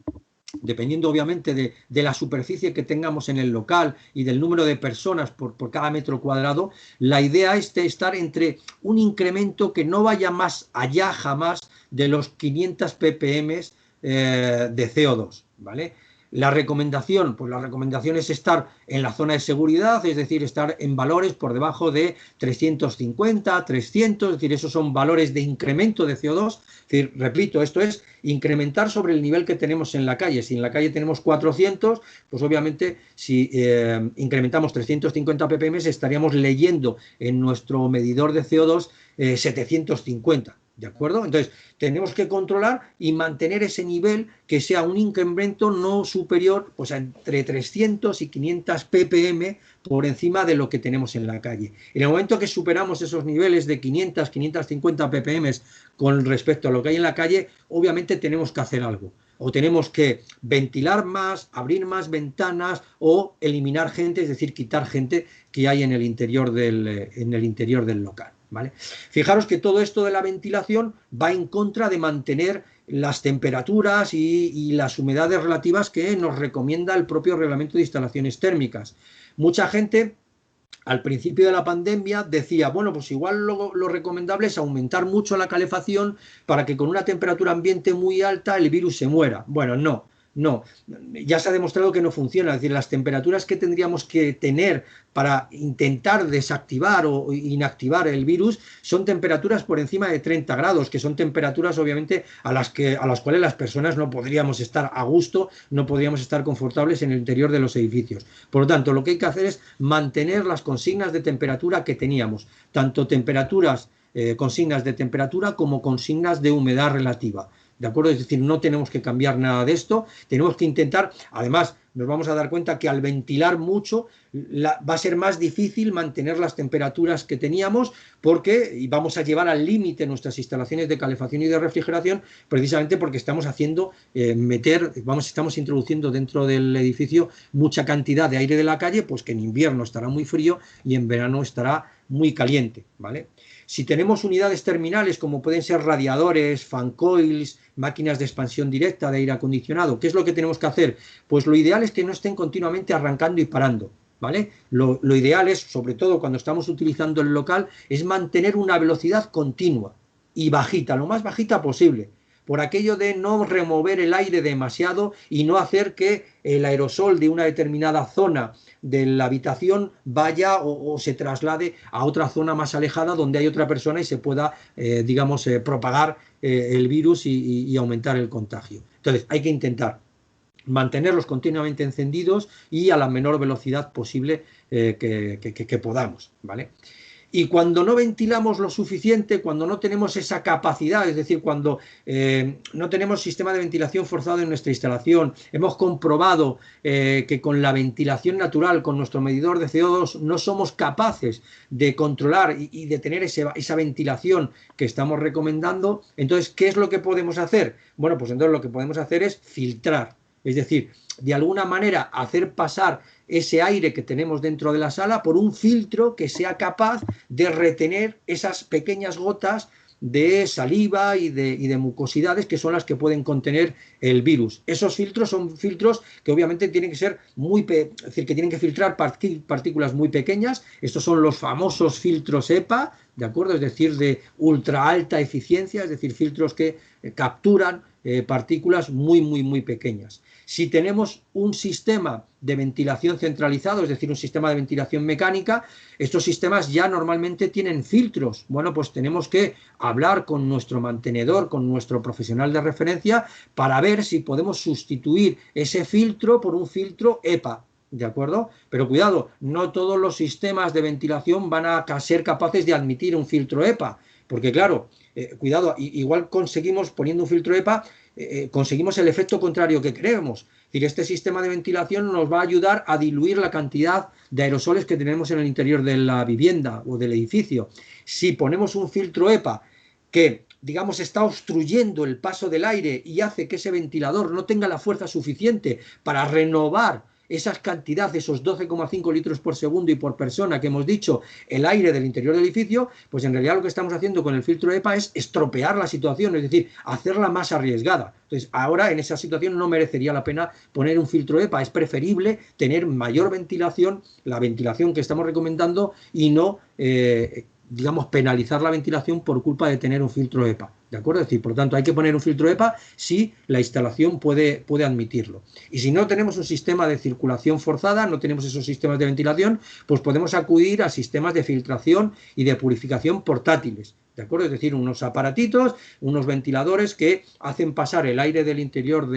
dependiendo obviamente de la superficie que tengamos en el local y del número de personas por cada metro cuadrado, la idea es estar entre un incremento que no vaya más allá jamás de los 500 ppm de CO2, ¿vale? La recomendación, pues la recomendación es estar en la zona de seguridad, es decir, estar en valores por debajo de 350, 300, es decir, esos son valores de incremento de CO2, es decir, repito, esto es incrementar sobre el nivel que tenemos en la calle. Si en la calle tenemos 400, pues obviamente si incrementamos 350 ppm estaríamos leyendo en nuestro medidor de CO2 750. ¿De acuerdo? Entonces, tenemos que controlar y mantener ese nivel que sea un incremento no superior, pues entre 300 y 500 ppm por encima de lo que tenemos en la calle. En el momento que superamos esos niveles de 500, 550 ppm con respecto a lo que hay en la calle, obviamente tenemos que hacer algo. O tenemos que ventilar más, abrir más ventanas o eliminar gente, es decir, quitar gente que hay en el interior del local. ¿Vale? Fijaros que todo esto de la ventilación va en contra de mantener las temperaturas y las humedades relativas que nos recomienda el propio reglamento de instalaciones térmicas. Mucha gente al principio de la pandemia decía, bueno, pues igual lo recomendable es aumentar mucho la calefacción para que con una temperatura ambiente muy alta el virus se muera. Bueno, no, ya se ha demostrado que no funciona, es decir, las temperaturas que tendríamos que tener para intentar desactivar o inactivar el virus son temperaturas por encima de 30 grados, que son temperaturas obviamente a las cuales las personas no podríamos estar a gusto, no podríamos estar confortables en el interior de los edificios. Por lo tanto, lo que hay que hacer es mantener las consignas de temperatura que teníamos, tanto consignas de temperatura como consignas de humedad relativa. ¿De acuerdo? Es decir, no tenemos que cambiar nada de esto, tenemos que intentar, además nos vamos a dar cuenta que al ventilar mucho, va a ser más difícil mantener las temperaturas que teníamos porque vamos a llevar al límite nuestras instalaciones de calefacción y de refrigeración, precisamente porque estamos haciendo estamos introduciendo dentro del edificio mucha cantidad de aire de la calle, pues que en invierno estará muy frío y en verano estará muy caliente, ¿vale? Si tenemos unidades terminales como pueden ser radiadores, fan coils, máquinas de expansión directa de aire acondicionado, ¿qué es lo que tenemos que hacer? Pues lo ideal es que no estén continuamente arrancando y parando, ¿vale? Lo ideal es, sobre todo cuando estamos utilizando el local, es mantener una velocidad continua y bajita, lo más bajita posible, por aquello de no remover el aire demasiado y no hacer que el aerosol de una determinada zona de la habitación vaya o se traslade a otra zona más alejada donde hay otra persona y se pueda, propagar el virus y aumentar el contagio. Entonces, hay que intentar mantenerlos continuamente encendidos y a la menor velocidad posible que podamos, ¿vale? Y cuando no ventilamos lo suficiente, cuando no tenemos esa capacidad, es decir, cuando no tenemos sistema de ventilación forzado en nuestra instalación, hemos comprobado que con la ventilación natural, con nuestro medidor de CO2, no somos capaces de controlar y de tener esa ventilación que estamos recomendando, entonces, ¿qué es lo que podemos hacer? Bueno, pues entonces lo que podemos hacer es filtrar, es decir, de alguna manera hacer pasar ese aire que tenemos dentro de la sala por un filtro que sea capaz de retener esas pequeñas gotas de saliva y de mucosidades que son las que pueden contener el virus. Esos filtros son filtros que obviamente tienen que ser es decir, que tienen que filtrar partículas muy pequeñas. Estos son los famosos filtros EPA, ¿de acuerdo? Es decir, de ultra alta eficiencia, es decir, filtros que capturan partículas muy pequeñas. Si tenemos un sistema de ventilación centralizado, es decir, un sistema de ventilación mecánica, estos sistemas ya normalmente tienen filtros. Bueno, pues tenemos que hablar con nuestro mantenedor, con nuestro profesional de referencia, para ver si podemos sustituir ese filtro por un filtro EPA, ¿de acuerdo? Pero cuidado, no todos los sistemas de ventilación van a ser capaces de admitir un filtro EPA, porque claro, cuidado, igual conseguimos, poniendo un filtro EPA, conseguimos el efecto contrario que queremos. Es decir, este sistema de ventilación nos va a ayudar a diluir la cantidad de aerosoles que tenemos en el interior de la vivienda o del edificio. Si ponemos un filtro EPA que, digamos, está obstruyendo el paso del aire y hace que ese ventilador no tenga la fuerza suficiente para renovar esas cantidades, esos 12,5 litros por segundo y por persona que hemos dicho, el aire del interior del edificio, pues en realidad lo que estamos haciendo con el filtro EPA es estropear la situación, es decir, hacerla más arriesgada. Entonces, ahora en esa situación no merecería la pena poner un filtro EPA, es preferible tener mayor ventilación, la ventilación que estamos recomendando, y no, digamos, penalizar la ventilación por culpa de tener un filtro EPA, ¿de acuerdo? Es decir, por lo tanto, hay que poner un filtro EPA si la instalación puede admitirlo. Y si no tenemos un sistema de circulación forzada, no tenemos esos sistemas de ventilación, pues podemos acudir a sistemas de filtración y de purificación portátiles, ¿de acuerdo? Es decir, unos aparatitos, unos ventiladores que hacen pasar el aire del interior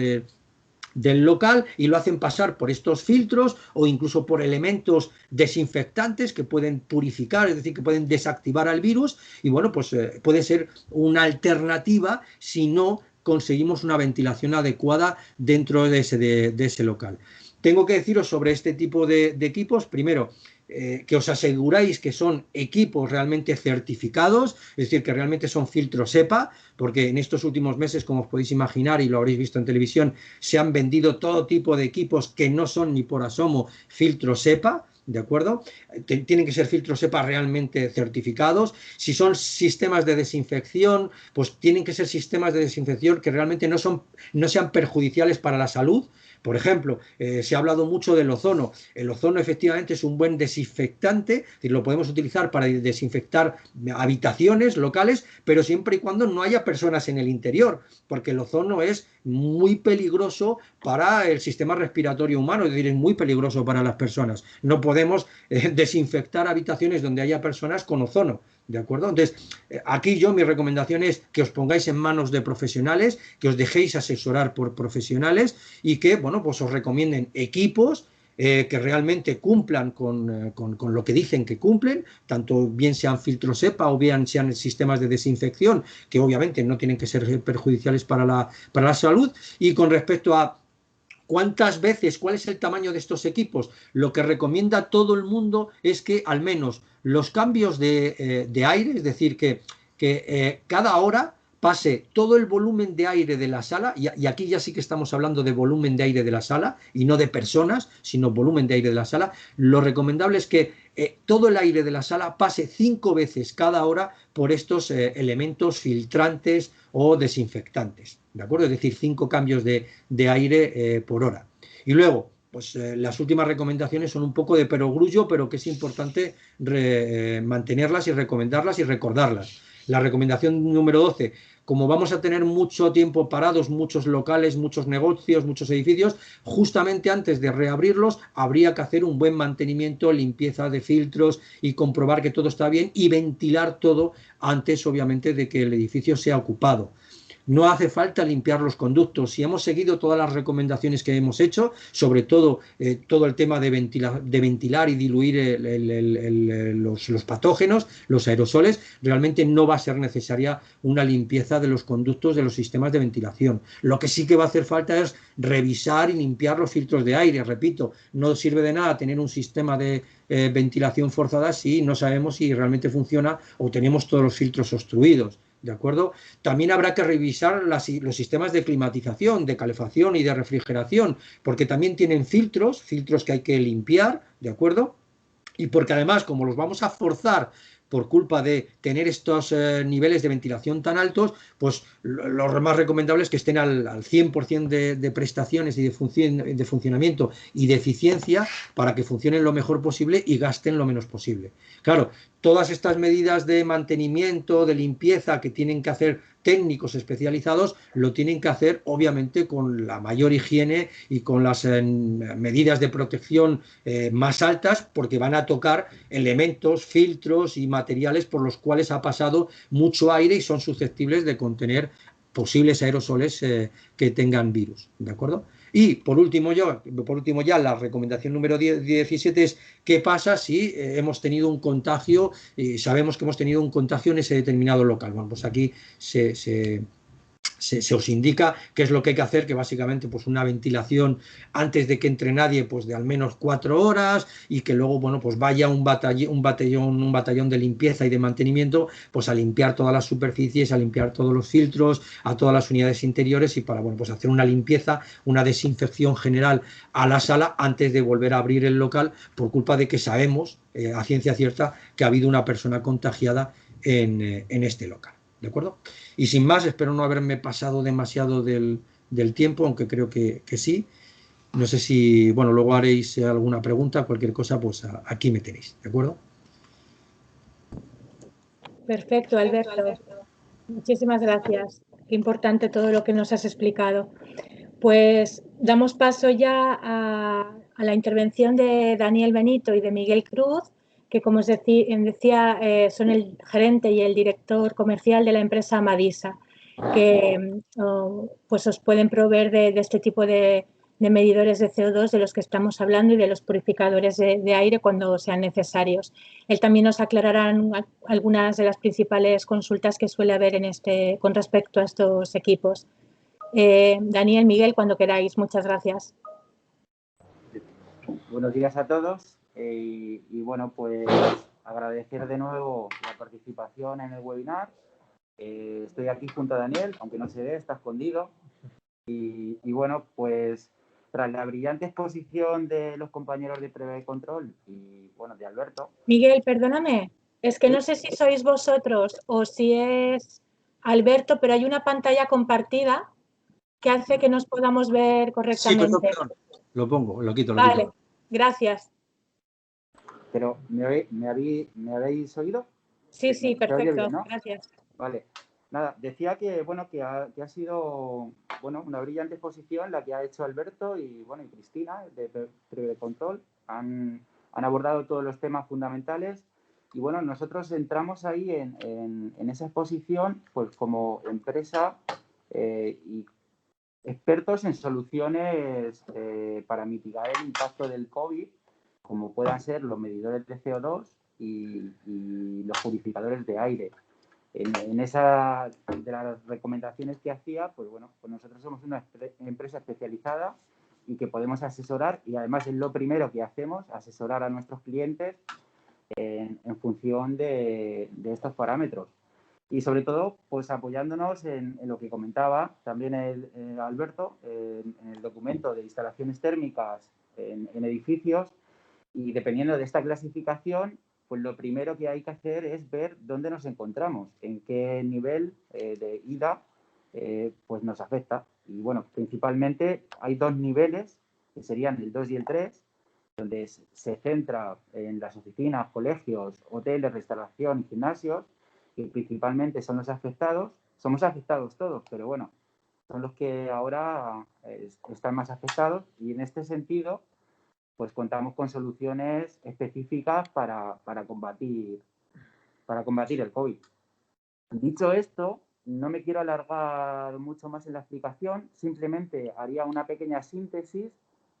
del local y lo hacen pasar por estos filtros o incluso por elementos desinfectantes que pueden purificar, es decir, que pueden desactivar al virus, y bueno, pues puede ser una alternativa si no conseguimos una ventilación adecuada dentro de ese local. Tengo que deciros sobre este tipo de equipos, primero, que os aseguráis que son equipos realmente certificados, es decir, que realmente son filtros EPA, porque en estos últimos meses, como os podéis imaginar y lo habréis visto en televisión, se han vendido todo tipo de equipos que no son ni por asomo filtros EPA, ¿de acuerdo? Tienen que ser filtros EPA realmente certificados. Si son sistemas de desinfección, pues tienen que ser sistemas de desinfección que realmente no sean perjudiciales para la salud. Por ejemplo, se ha hablado mucho del ozono. El ozono efectivamente es un buen desinfectante, es decir, lo podemos utilizar para desinfectar habitaciones, locales, pero siempre y cuando no haya personas en el interior, porque el ozono es muy peligroso para el sistema respiratorio humano, es decir, es muy peligroso para las personas. No podemos desinfectar habitaciones donde haya personas con ozono, ¿de acuerdo? Entonces, aquí mi recomendación es que os pongáis en manos de profesionales, que os dejéis asesorar por profesionales y que, bueno, pues os recomienden equipos que realmente cumplan con lo que dicen que cumplen, tanto bien sean filtros EPA o bien sean sistemas de desinfección, que obviamente no tienen que ser perjudiciales para la salud. Y con respecto a ¿Cuántas veces? ¿Cuál es el tamaño de estos equipos? Lo que recomienda todo el mundo es que al menos los cambios de aire, es decir, que cada hora pase todo el volumen de aire de la sala, y aquí ya sí que estamos hablando de volumen de aire de la sala y no de personas, sino volumen de aire de la sala. Lo recomendable es que todo el aire de la sala pase 5 veces cada hora por estos elementos filtrantes o desinfectantes, ¿de acuerdo? Es decir, 5 cambios de aire por hora. Y luego, pues las últimas recomendaciones son un poco de perogrullo, pero que es importante mantenerlas y recomendarlas y recordarlas. La recomendación número 12, como vamos a tener mucho tiempo parados, muchos locales, muchos negocios, muchos edificios, justamente antes de reabrirlos habría que hacer un buen mantenimiento, limpieza de filtros y comprobar que todo está bien y ventilar todo antes, obviamente, de que el edificio sea ocupado. No hace falta limpiar los conductos. Si hemos seguido todas las recomendaciones que hemos hecho, sobre todo todo el tema de ventilar y diluir los patógenos, los aerosoles, realmente no va a ser necesaria una limpieza de los conductos de los sistemas de ventilación. Lo que sí que va a hacer falta es revisar y limpiar los filtros de aire. Repito, no sirve de nada tener un sistema de ventilación forzada si no sabemos si realmente funciona o tenemos todos los filtros obstruidos. ¿De acuerdo? También habrá que revisar los sistemas de climatización, de calefacción y de refrigeración, porque también tienen filtros que hay que limpiar, ¿de acuerdo? Y porque además, como los vamos a forzar por culpa de tener estos niveles de ventilación tan altos, pues lo más recomendable es que estén al 100% de prestaciones y de funcionamiento y de eficiencia para que funcionen lo mejor posible y gasten lo menos posible. Claro, todas estas medidas de mantenimiento, de limpieza que tienen que hacer técnicos especializados, lo tienen que hacer obviamente con la mayor higiene y con las medidas de protección más altas, porque van a tocar elementos, filtros y materiales por los cuales ha pasado mucho aire y son susceptibles de contener posibles aerosoles que tengan virus, ¿de acuerdo? Y por último ya la recomendación número 17 es qué pasa si hemos tenido un contagio y sabemos que hemos tenido un contagio en ese determinado local. Bueno, pues aquí se os indica qué es lo que hay que hacer, que básicamente pues una ventilación antes de que entre nadie pues de al menos 4 horas y que luego bueno pues vaya un batallón de limpieza y de mantenimiento pues a limpiar todas las superficies, a limpiar todos los filtros, a todas las unidades interiores y para bueno pues hacer una limpieza, una desinfección general a la sala antes de volver a abrir el local por culpa de que sabemos a ciencia cierta que ha habido una persona contagiada en este local. ¿De acuerdo? Y sin más, espero no haberme pasado demasiado del tiempo, aunque creo que sí. No sé si, bueno, luego haréis alguna pregunta, cualquier cosa, pues aquí me tenéis, ¿de acuerdo? Perfecto, Alberto. Muchísimas gracias. Qué importante todo lo que nos has explicado. Pues damos paso ya a la intervención de Daniel Benito y de Miguel Cruz, que como os decía son el gerente y el director comercial de la empresa Madisa, que pues os pueden proveer de este tipo de medidores de CO2 de los que estamos hablando y de los purificadores de aire cuando sean necesarios. Él también nos aclarará algunas de las principales consultas que suele haber con respecto a estos equipos. Daniel, Miguel, cuando queráis. Muchas gracias. Buenos días a todos y bueno, pues agradecer de nuevo la participación en el webinar. Estoy aquí junto a Daniel, aunque no se ve, está escondido. Y bueno, pues tras la brillante exposición de los compañeros de Prevé Control y bueno, de Alberto. Miguel, perdóname, es que no sé si sois vosotros o si es Alberto, pero hay una pantalla compartida que hace que nos podamos ver correctamente. Sí, perdón. Lo pongo, lo quito. Vale, gracias. Pero, ¿me habéis oído? Sí, perfecto, bien, ¿no? Gracias. Vale, nada, decía que, bueno, que ha sido, bueno, una brillante exposición la que ha hecho Alberto y, bueno, y Cristina de Prevé Control. Han abordado todos los temas fundamentales y, bueno, nosotros entramos ahí en esa exposición, pues, como empresa y expertos en soluciones para mitigar el impacto del COVID, como puedan ser los medidores de CO2 y los purificadores de aire. En esa de las recomendaciones que hacía, pues bueno, pues nosotros somos una empresa especializada y que podemos asesorar, y además es lo primero que hacemos, asesorar a nuestros clientes en función de estos parámetros. Y sobre todo, pues apoyándonos en lo que comentaba también Alberto, en el documento de instalaciones térmicas en edificios, y dependiendo de esta clasificación, pues lo primero que hay que hacer es ver dónde nos encontramos, en qué nivel de IDA pues nos afecta. Y bueno, principalmente hay dos niveles, que serían el 2 y el 3, donde se centra en las oficinas, colegios, hoteles, restauración y gimnasios, que principalmente son los afectados. Somos afectados todos, pero bueno, son los que ahora están más afectados, y en este sentido pues contamos con soluciones específicas para combatir el COVID. Dicho esto, no me quiero alargar mucho más en la explicación, simplemente haría una pequeña síntesis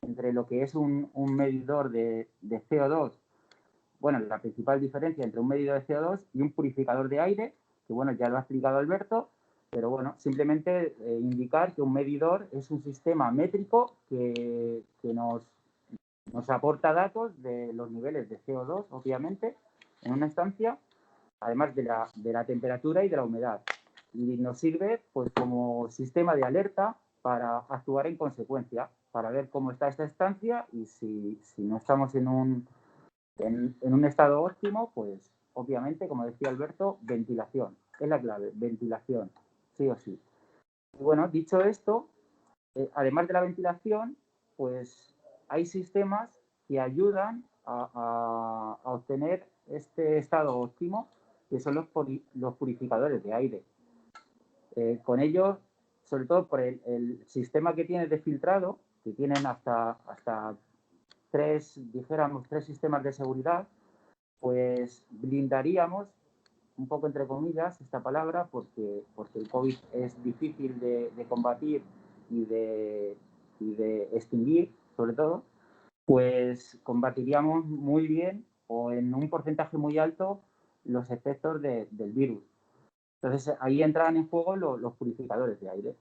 entre lo que es un medidor de CO2, bueno, la principal diferencia entre un medidor de CO2 y un purificador de aire, que bueno, ya lo ha explicado Alberto, pero bueno, simplemente indicar que un medidor es un sistema métrico que nos aporta datos de los niveles de CO2, obviamente, en una estancia, además de la temperatura y de la humedad. Y nos sirve pues como sistema de alerta para actuar en consecuencia, para ver cómo está esta estancia, y si no estamos en un estado óptimo, pues obviamente, como decía Alberto, ventilación. Es la clave, ventilación, sí o sí. Y bueno, dicho esto, además de la ventilación, pues hay sistemas que ayudan a obtener este estado óptimo, que son los purificadores de aire. Con ellos, sobre todo por el sistema que tiene de filtrado, que tienen hasta tres sistemas de seguridad, pues blindaríamos, un poco entre comillas, esta palabra, porque el COVID es difícil de combatir y de extinguir, sobre todo, pues combatiríamos muy bien o en un porcentaje muy alto los efectos del virus. Entonces, ahí entran en juego los purificadores de aire.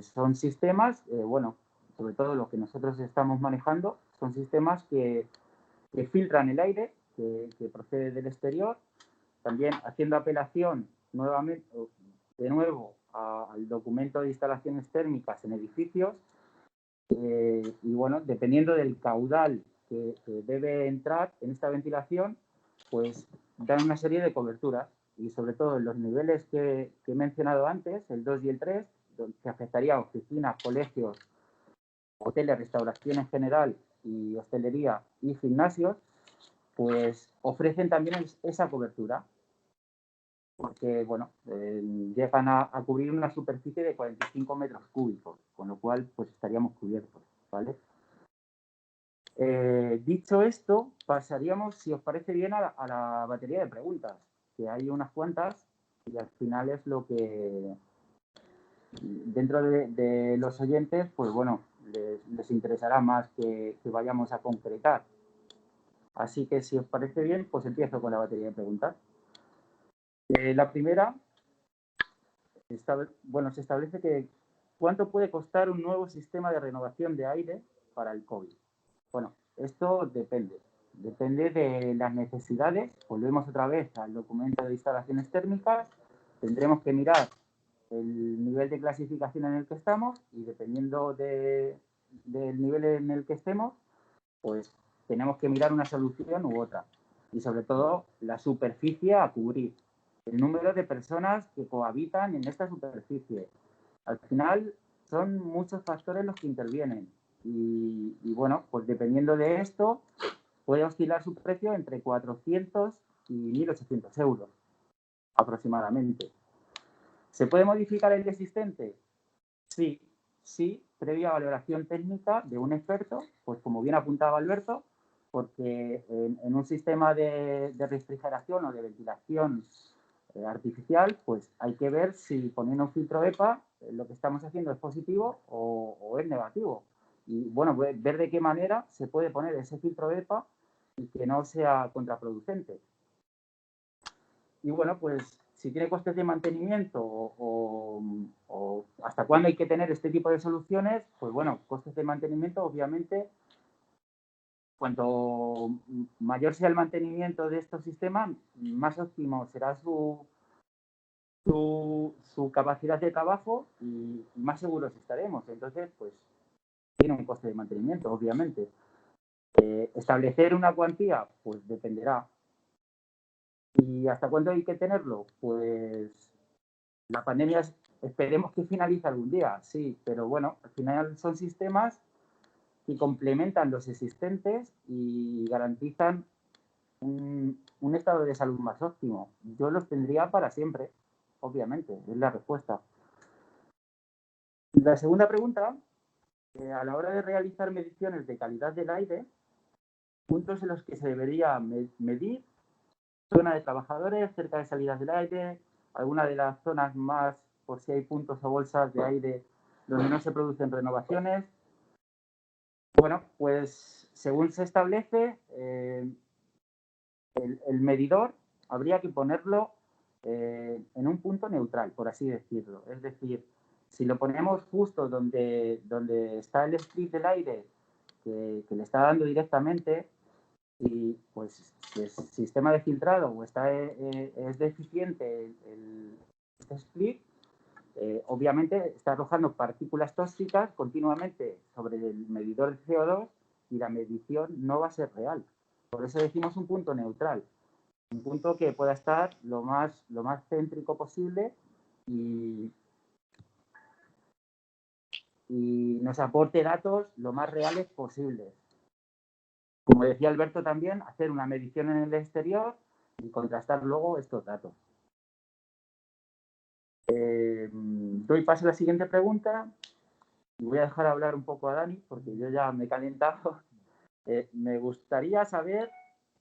Son sistemas, bueno, sobre todo lo que nosotros estamos manejando, son sistemas que filtran el aire que procede del exterior, también haciendo apelación nuevamente, de nuevo al documento de instalaciones térmicas en edificios, y bueno, dependiendo del caudal que debe entrar en esta ventilación, pues dan una serie de coberturas, y sobre todo en los niveles que he mencionado antes, el 2 y el 3, que afectaría a oficinas, colegios, hoteles, restauración en general y hostelería y gimnasios, pues ofrecen también esa cobertura, porque bueno, llegan a cubrir una superficie de 45 metros cúbicos, con lo cual pues estaríamos cubiertos, ¿vale? Dicho esto, pasaríamos, si os parece bien, a la batería de preguntas, que hay unas cuantas, y al final es lo que dentro de los oyentes, pues bueno, les interesará más que vayamos a concretar. Así que si os parece bien, pues empiezo con la batería de preguntas. La primera, se establece que ¿cuánto puede costar un nuevo sistema de renovación de aire para el COVID? Bueno, esto depende de las necesidades. Volvemos otra vez al documento de instalaciones térmicas. Tendremos que mirar el nivel de clasificación en el que estamos, y dependiendo del nivel en el que estemos, pues tenemos que mirar una solución u otra. Y sobre todo la superficie a cubrir, el número de personas que cohabitan en esta superficie. Al final son muchos factores los que intervienen, y bueno, pues dependiendo de esto puede oscilar su precio entre 400 y 1.800 euros aproximadamente. ¿Se puede modificar el existente? Sí, previa valoración técnica de un experto, pues como bien apuntaba Alberto, porque en un sistema de refrigeración o de ventilación artificial, pues hay que ver si poniendo un filtro EPA lo que estamos haciendo es positivo o es negativo. Y bueno, ver de qué manera se puede poner ese filtro EPA y que no sea contraproducente. Y bueno, pues si tiene costes de mantenimiento o hasta cuándo hay que tener este tipo de soluciones, pues bueno, costes de mantenimiento, obviamente, cuanto mayor sea el mantenimiento de estos sistemas, más óptimo será su capacidad de trabajo y más seguros estaremos. Entonces, pues, tiene un coste de mantenimiento, obviamente. Establecer una cuantía, pues dependerá. ¿Y hasta cuándo hay que tenerlo? Pues la pandemia esperemos que finalice algún día, sí, pero bueno, al final son sistemas que complementan los existentes y garantizan un estado de salud más óptimo. Yo los tendría para siempre, obviamente, es la respuesta. La segunda pregunta, a la hora de realizar mediciones de calidad del aire, puntos en los que se debería medir: zona de trabajadores, cerca de salidas del aire, alguna de las zonas más, por si hay puntos o bolsas de aire donde no se producen renovaciones. Bueno, pues según se establece, el medidor habría que ponerlo en un punto neutral, por así decirlo. Es decir, si lo ponemos justo donde está el split del aire que le está dando directamente, y pues si el sistema de filtrado o es deficiente este split, obviamente está arrojando partículas tóxicas continuamente sobre el medidor de CO2 y la medición no va a ser real. Por eso decimos un punto neutral, un punto que pueda estar lo más céntrico posible y nos aporte datos lo más reales posibles. Como decía Alberto también, hacer una medición en el exterior y contrastar luego estos datos. Doy paso a la siguiente pregunta y voy a dejar hablar un poco a Dani porque yo ya me he calentado. Me gustaría saber,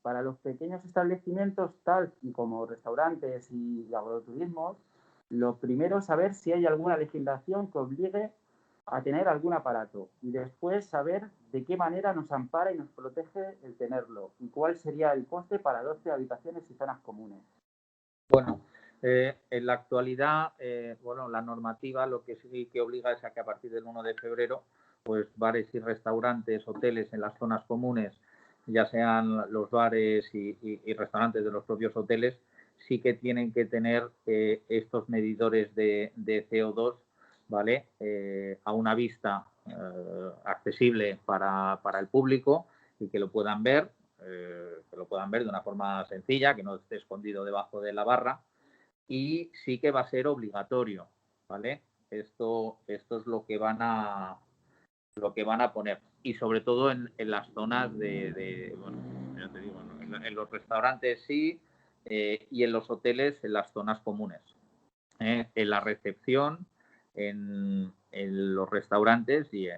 para los pequeños establecimientos tal y como restaurantes y agroturismos, lo primero, saber si hay alguna legislación que obligue a tener algún aparato y después saber de qué manera nos ampara y nos protege el tenerlo y cuál sería el coste para 12 habitaciones y zonas comunes. Bueno, en la actualidad, bueno, la normativa lo que sí que obliga es a que a partir del 1 de febrero, pues bares y restaurantes, hoteles en las zonas comunes, ya sean los bares y restaurantes de los propios hoteles, sí que tienen que tener estos medidores de CO2, ¿vale? A una vista accesible para el público y que lo puedan ver. De una forma sencilla, que no esté escondido debajo de la barra, y sí que va a ser obligatorio, ¿vale? Esto es lo que van a poner, y sobre todo en las zonas bueno, ya te digo, en los restaurantes sí, y en los hoteles en las zonas comunes, en la recepción, en los restaurantes y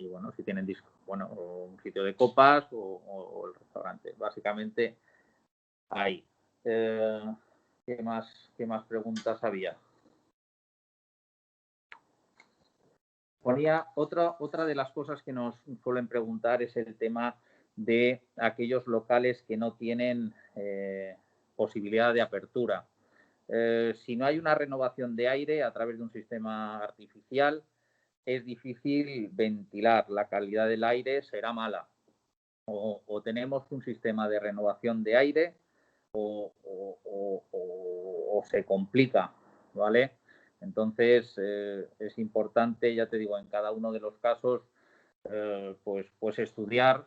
bueno, si tienen un sitio de copas o el restaurante. Básicamente ahí. ¿Qué más preguntas había? Ponía otra de las cosas que nos suelen preguntar es el tema de aquellos locales que no tienen posibilidad de apertura. Si no hay una renovación de aire a través de un sistema artificial, es difícil ventilar, la calidad del aire será mala. O tenemos un sistema de renovación de aire o se complica, ¿vale? Entonces, es importante, ya te digo, en cada uno de los casos, pues estudiar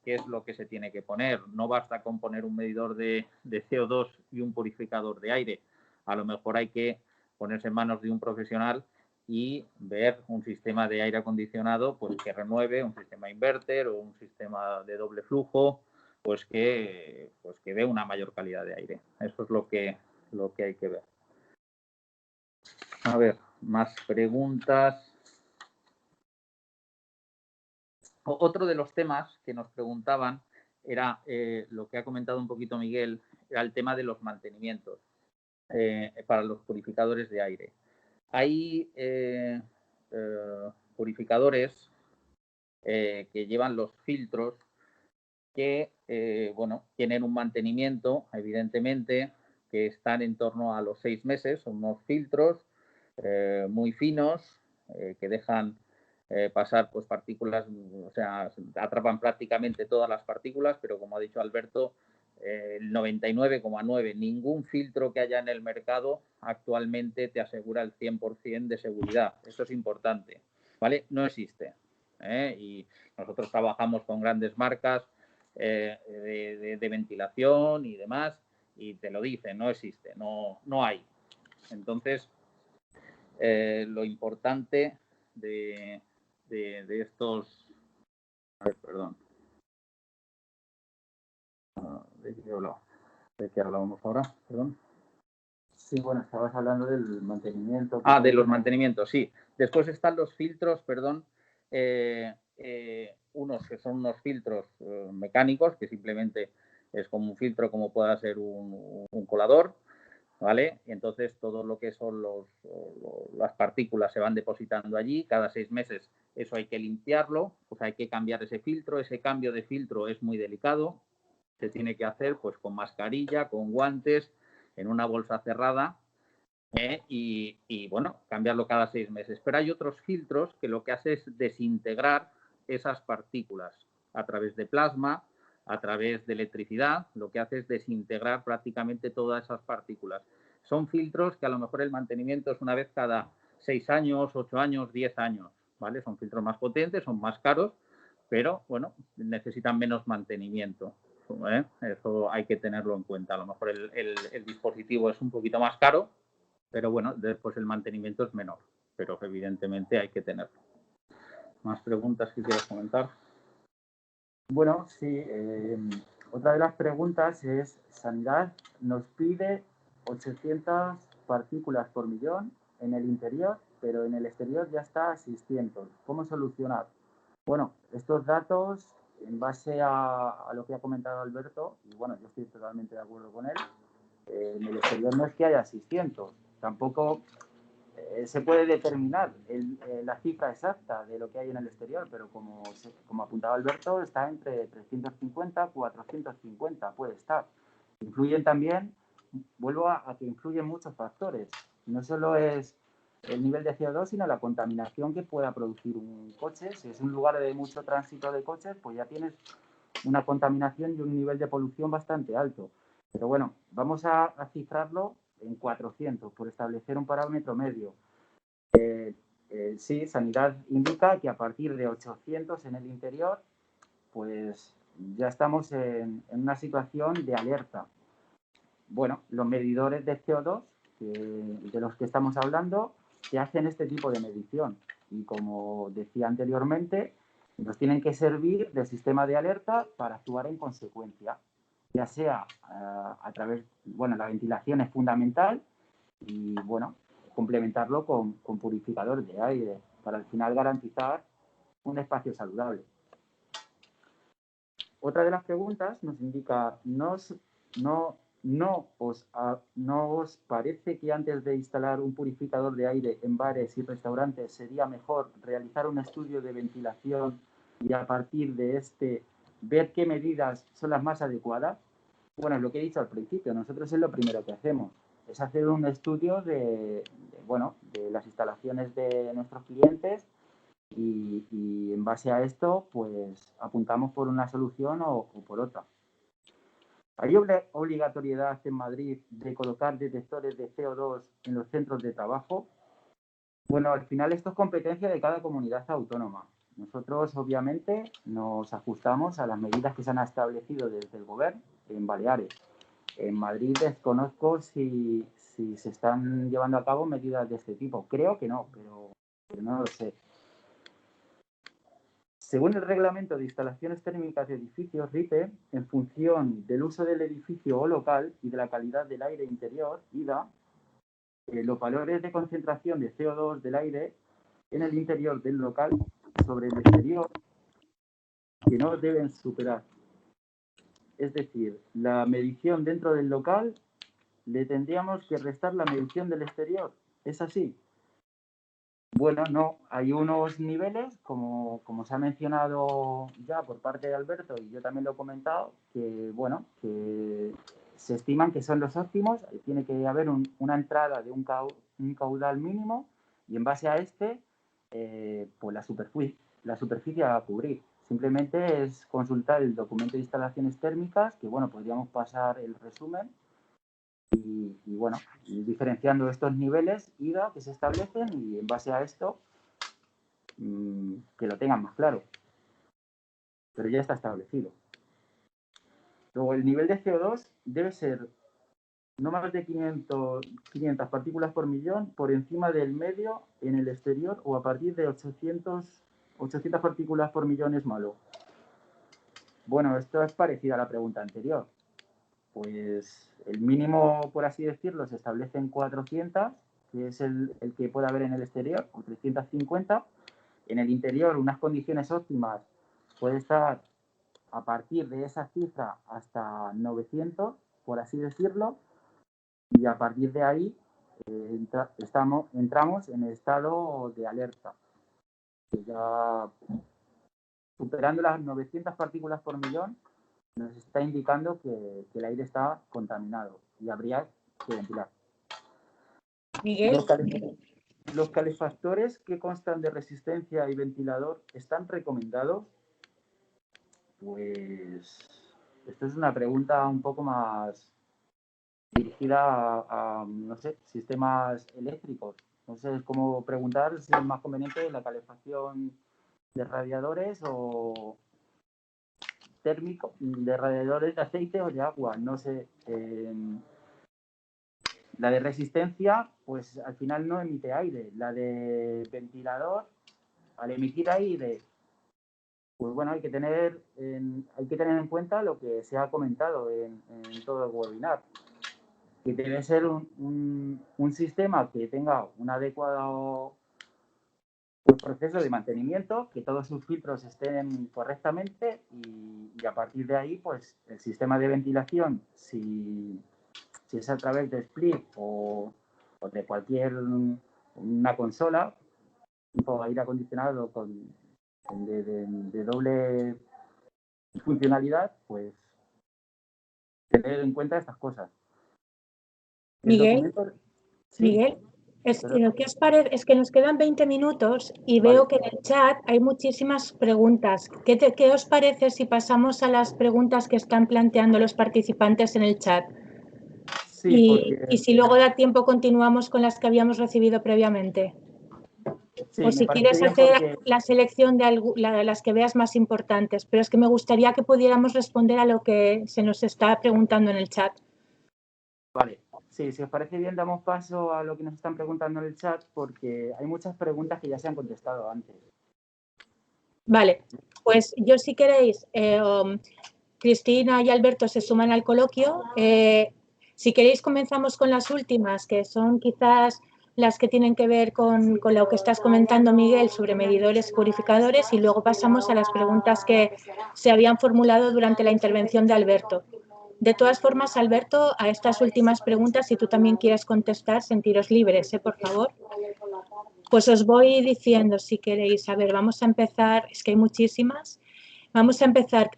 qué es lo que se tiene que poner. No basta con poner un medidor de CO2 y un purificador de aire. A lo mejor hay que ponerse en manos de un profesional y ver un sistema de aire acondicionado pues que renueve, un sistema inverter o un sistema de doble flujo, pues que dé una mayor calidad de aire. Eso es lo que hay que ver. A ver, más preguntas. Otro de los temas que nos preguntaban era lo que ha comentado un poquito Miguel, era el tema de los mantenimientos para los purificadores de aire. Hay purificadores que llevan los filtros que, bueno, tienen un mantenimiento, evidentemente, que están en torno a los 6 meses. Son unos filtros muy finos que dejan pasar pues partículas, o sea, atrapan prácticamente todas las partículas, pero como ha dicho Alberto, el 99,9, ningún filtro que haya en el mercado actualmente te asegura el 100% de seguridad. Eso es importante, ¿vale? No existe. Y nosotros trabajamos con grandes marcas de ventilación y demás, y te lo dicen, no existe, no hay. Entonces, lo importante de estos... A ver, perdón. ¿De qué hablábamos ahora? Perdón. Sí, bueno, estabas hablando del mantenimiento. De los mantenimientos, sí. Después están los filtros, perdón, unos que son unos filtros mecánicos, que simplemente es como un filtro como pueda ser un colador, ¿vale? Y entonces todo lo que son las partículas se van depositando allí. Cada 6 meses eso hay que limpiarlo, pues hay que cambiar ese filtro. Ese cambio de filtro es muy delicado. Se tiene que hacer pues con mascarilla, con guantes, en una bolsa cerrada, y bueno, cambiarlo cada 6 meses. Pero hay otros filtros que lo que hace es desintegrar esas partículas a través de plasma, a través de electricidad. Lo que hace es desintegrar prácticamente todas esas partículas. Son filtros que a lo mejor el mantenimiento es una vez cada 6 años, 8 años, 10 años, ¿vale? Son filtros más potentes, son más caros, pero bueno, necesitan menos mantenimiento. Eso hay que tenerlo en cuenta. A lo mejor el dispositivo es un poquito más caro, pero bueno, después el mantenimiento es menor, pero evidentemente hay que tenerlo. ¿Más preguntas que quieras comentar? Bueno, sí. Otra de las preguntas es, Sanidad nos pide 800 partículas por millón en el interior, pero en el exterior ya está a 600. ¿Cómo solucionar? Bueno, estos datos, en base a lo que ha comentado Alberto, y bueno, yo estoy totalmente de acuerdo con él, en el exterior no es que haya 600, tampoco se puede determinar la cifra exacta de lo que hay en el exterior, pero como apuntaba Alberto, está entre 350 y 450, puede estar. Influyen también, vuelvo a que influyen muchos factores, no solo es el nivel de CO2, sino la contaminación que pueda producir un coche. Si es un lugar de mucho tránsito de coches, pues ya tienes una contaminación y un nivel de polución bastante alto. Pero bueno, vamos a cifrarlo en 400 por establecer un parámetro medio. Sí, Sanidad indica que a partir de 800 en el interior, pues ya estamos en una situación de alerta. Bueno, los medidores de CO2 de los que estamos hablando que hacen este tipo de medición y, como decía anteriormente, nos tienen que servir del sistema de alerta para actuar en consecuencia, ya sea a través, bueno, la ventilación es fundamental y, bueno, complementarlo con purificadores de aire para al final garantizar un espacio saludable. Otra de las preguntas nos indica, ¿no os parece que antes de instalar un purificador de aire en bares y restaurantes sería mejor realizar un estudio de ventilación y a partir de este ver qué medidas son las más adecuadas? Bueno, es lo que he dicho al principio, nosotros es lo primero que hacemos, es hacer un estudio de las instalaciones de nuestros clientes y en base a esto, pues apuntamos por una solución o por otra. ¿Hay obligatoriedad en Madrid de colocar detectores de CO2 en los centros de trabajo? Bueno, al final esto es competencia de cada comunidad autónoma. Nosotros, obviamente, nos ajustamos a las medidas que se han establecido desde el Gobierno en Baleares. En Madrid desconozco si se están llevando a cabo medidas de este tipo. Creo que no, pero no lo sé. Según el Reglamento de Instalaciones Térmicas de Edificios, RITE, en función del uso del edificio o local y de la calidad del aire interior, IDA, los valores de concentración de CO2 del aire en el interior del local sobre el exterior que no deben superar. Es decir, la medición dentro del local le tendríamos que restar la medición del exterior. ¿Es así? Bueno, no, hay unos niveles, como se ha mencionado ya por parte de Alberto y yo también lo he comentado, que bueno, que se estiman que son los óptimos. Tiene que haber una entrada de un caudal mínimo y en base a este, pues la superficie a cubrir. Simplemente es consultar el documento de instalaciones térmicas, que bueno, podríamos pasar el resumen y bueno, diferenciando estos niveles IGA que se establecen y en base a esto que lo tengan más claro. Pero ya está establecido. Luego, el nivel de CO2 debe ser no más de 500 partículas por millón por encima del medio en el exterior o a partir de 800 partículas por millón es malo. Bueno, esto es parecido a la pregunta anterior. Pues el mínimo, por así decirlo, se establece en 400, que es el que puede haber en el exterior, o 350. En el interior, unas condiciones óptimas puede estar a partir de esa cifra hasta 900, por así decirlo, y a partir de ahí entramos en el estado de alerta. Ya superando las 900 partículas por millón, nos está indicando que el aire está contaminado y habría que ventilar. Miguel. Los calefactores que constan de resistencia y ventilador están recomendados. Pues esto es una pregunta un poco más dirigida a no sé, sistemas eléctricos. No sé, es como preguntar si es más conveniente la calefacción de radiadores o térmico, de radiadores de aceite o de agua. No sé. La de resistencia, pues al final no emite aire. La de ventilador, al emitir aire, pues bueno, hay que tener en cuenta lo que se ha comentado en todo el webinar, que debe ser un sistema que tenga un adecuado proceso de mantenimiento, que todos sus filtros estén correctamente y a partir de ahí, pues el sistema de ventilación, si es a través de split o de cualquier una consola, tipo aire acondicionado de doble funcionalidad, pues tener en cuenta estas cosas. Miguel, ¿Sí? Miguel, lo que os parece es que nos quedan 20 minutos y veo Vale. que en el chat hay muchísimas preguntas. ¿Qué os parece si pasamos a las preguntas que están planteando los participantes en el chat? Sí, y si luego da tiempo continuamos con las que habíamos recibido previamente. Sí, o si quieres hacer la selección de las que veas más importantes, pero es que me gustaría que pudiéramos responder a lo que se nos está preguntando en el chat. Vale, sí, si os parece bien damos paso a lo que nos están preguntando en el chat porque hay muchas preguntas que ya se han contestado antes. Vale, pues yo si queréis, Cristina y Alberto se suman al coloquio. Si queréis comenzamos con las últimas, que son quizás las que tienen que ver con lo que estás comentando, Miguel, sobre medidores purificadores, y luego pasamos a las preguntas que se habían formulado durante la intervención de Alberto. De todas formas, Alberto, a estas últimas preguntas, si tú también quieres contestar, sentiros libres, por favor. Pues os voy diciendo, si queréis. A ver, vamos a empezar, es que hay muchísimas. Vamos a empezar.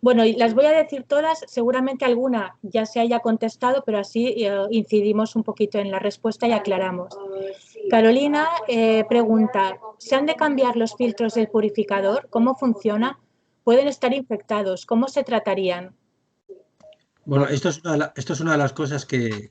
Bueno, las voy a decir todas, seguramente alguna ya se haya contestado, pero así incidimos un poquito en la respuesta y aclaramos. Carolina pregunta, ¿se han de cambiar los filtros del purificador? ¿Cómo funciona? ¿Pueden estar infectados? ¿Cómo se tratarían? Bueno, esto es una de las cosas que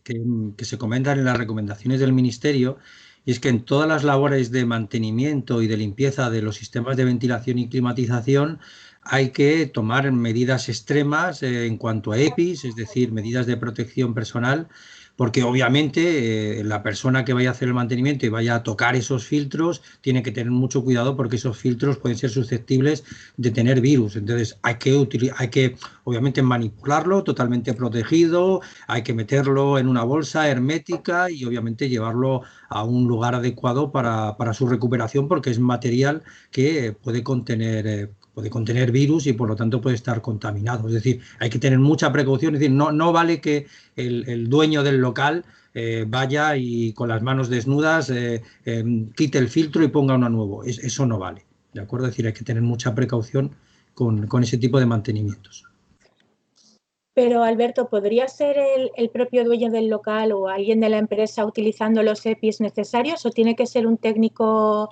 se comentan en las recomendaciones del Ministerio, y es que en todas las labores de mantenimiento y de limpieza de los sistemas de ventilación y climatización hay que tomar medidas extremas en cuanto a EPIs, es decir, medidas de protección personal, porque obviamente la persona que vaya a hacer el mantenimiento y vaya a tocar esos filtros tiene que tener mucho cuidado porque esos filtros pueden ser susceptibles de tener virus. Entonces hay que obviamente manipularlo totalmente protegido, hay que meterlo en una bolsa hermética y obviamente llevarlo a un lugar adecuado para su recuperación, porque es material que puede contener virus y por lo tanto puede estar contaminado. Es decir, hay que tener mucha precaución. Es decir, no vale que el dueño del local vaya y con las manos desnudas quite el filtro y ponga uno nuevo. Eso no vale. ¿De acuerdo? Es decir, hay que tener mucha precaución con ese tipo de mantenimientos. Pero, Alberto, ¿podría ser el propio dueño del local o alguien de la empresa utilizando los EPIs necesarios o tiene que ser un técnico?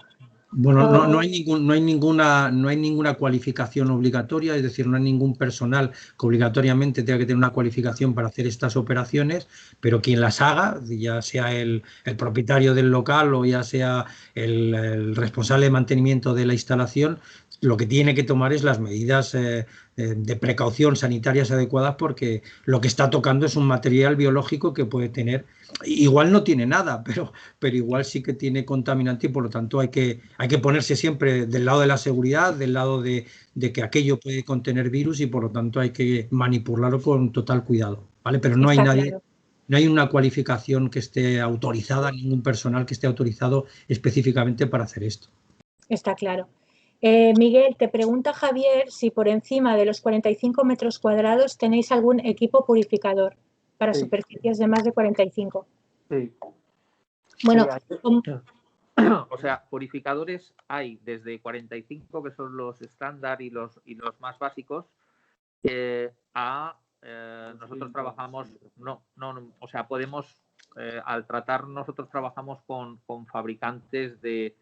Bueno, no hay ninguna cualificación obligatoria, es decir, no hay ningún personal que obligatoriamente tenga que tener una cualificación para hacer estas operaciones, pero quien las haga, ya sea el propietario del local o ya sea el responsable de mantenimiento de la instalación, lo que tiene que tomar es las medidas de precaución sanitarias adecuadas, porque lo que está tocando es un material biológico que puede tener, igual no tiene nada, pero igual sí que tiene contaminante, y por lo tanto hay que ponerse siempre del lado de la seguridad, del lado de que aquello puede contener virus, y por lo tanto hay que manipularlo con total cuidado, ¿vale? Pero no hay nadie, Claro. no hay una cualificación que esté autorizada, ningún personal que esté autorizado específicamente para hacer esto. Está claro. Miguel, te pregunta Javier si por encima de los 45 metros cuadrados tenéis algún equipo purificador para Sí. superficies de más de 45. Sí. Bueno, O sea, purificadores hay desde 45, que son los estándar y los más básicos, nosotros trabajamos, o sea, podemos, al tratar, nosotros trabajamos con fabricantes de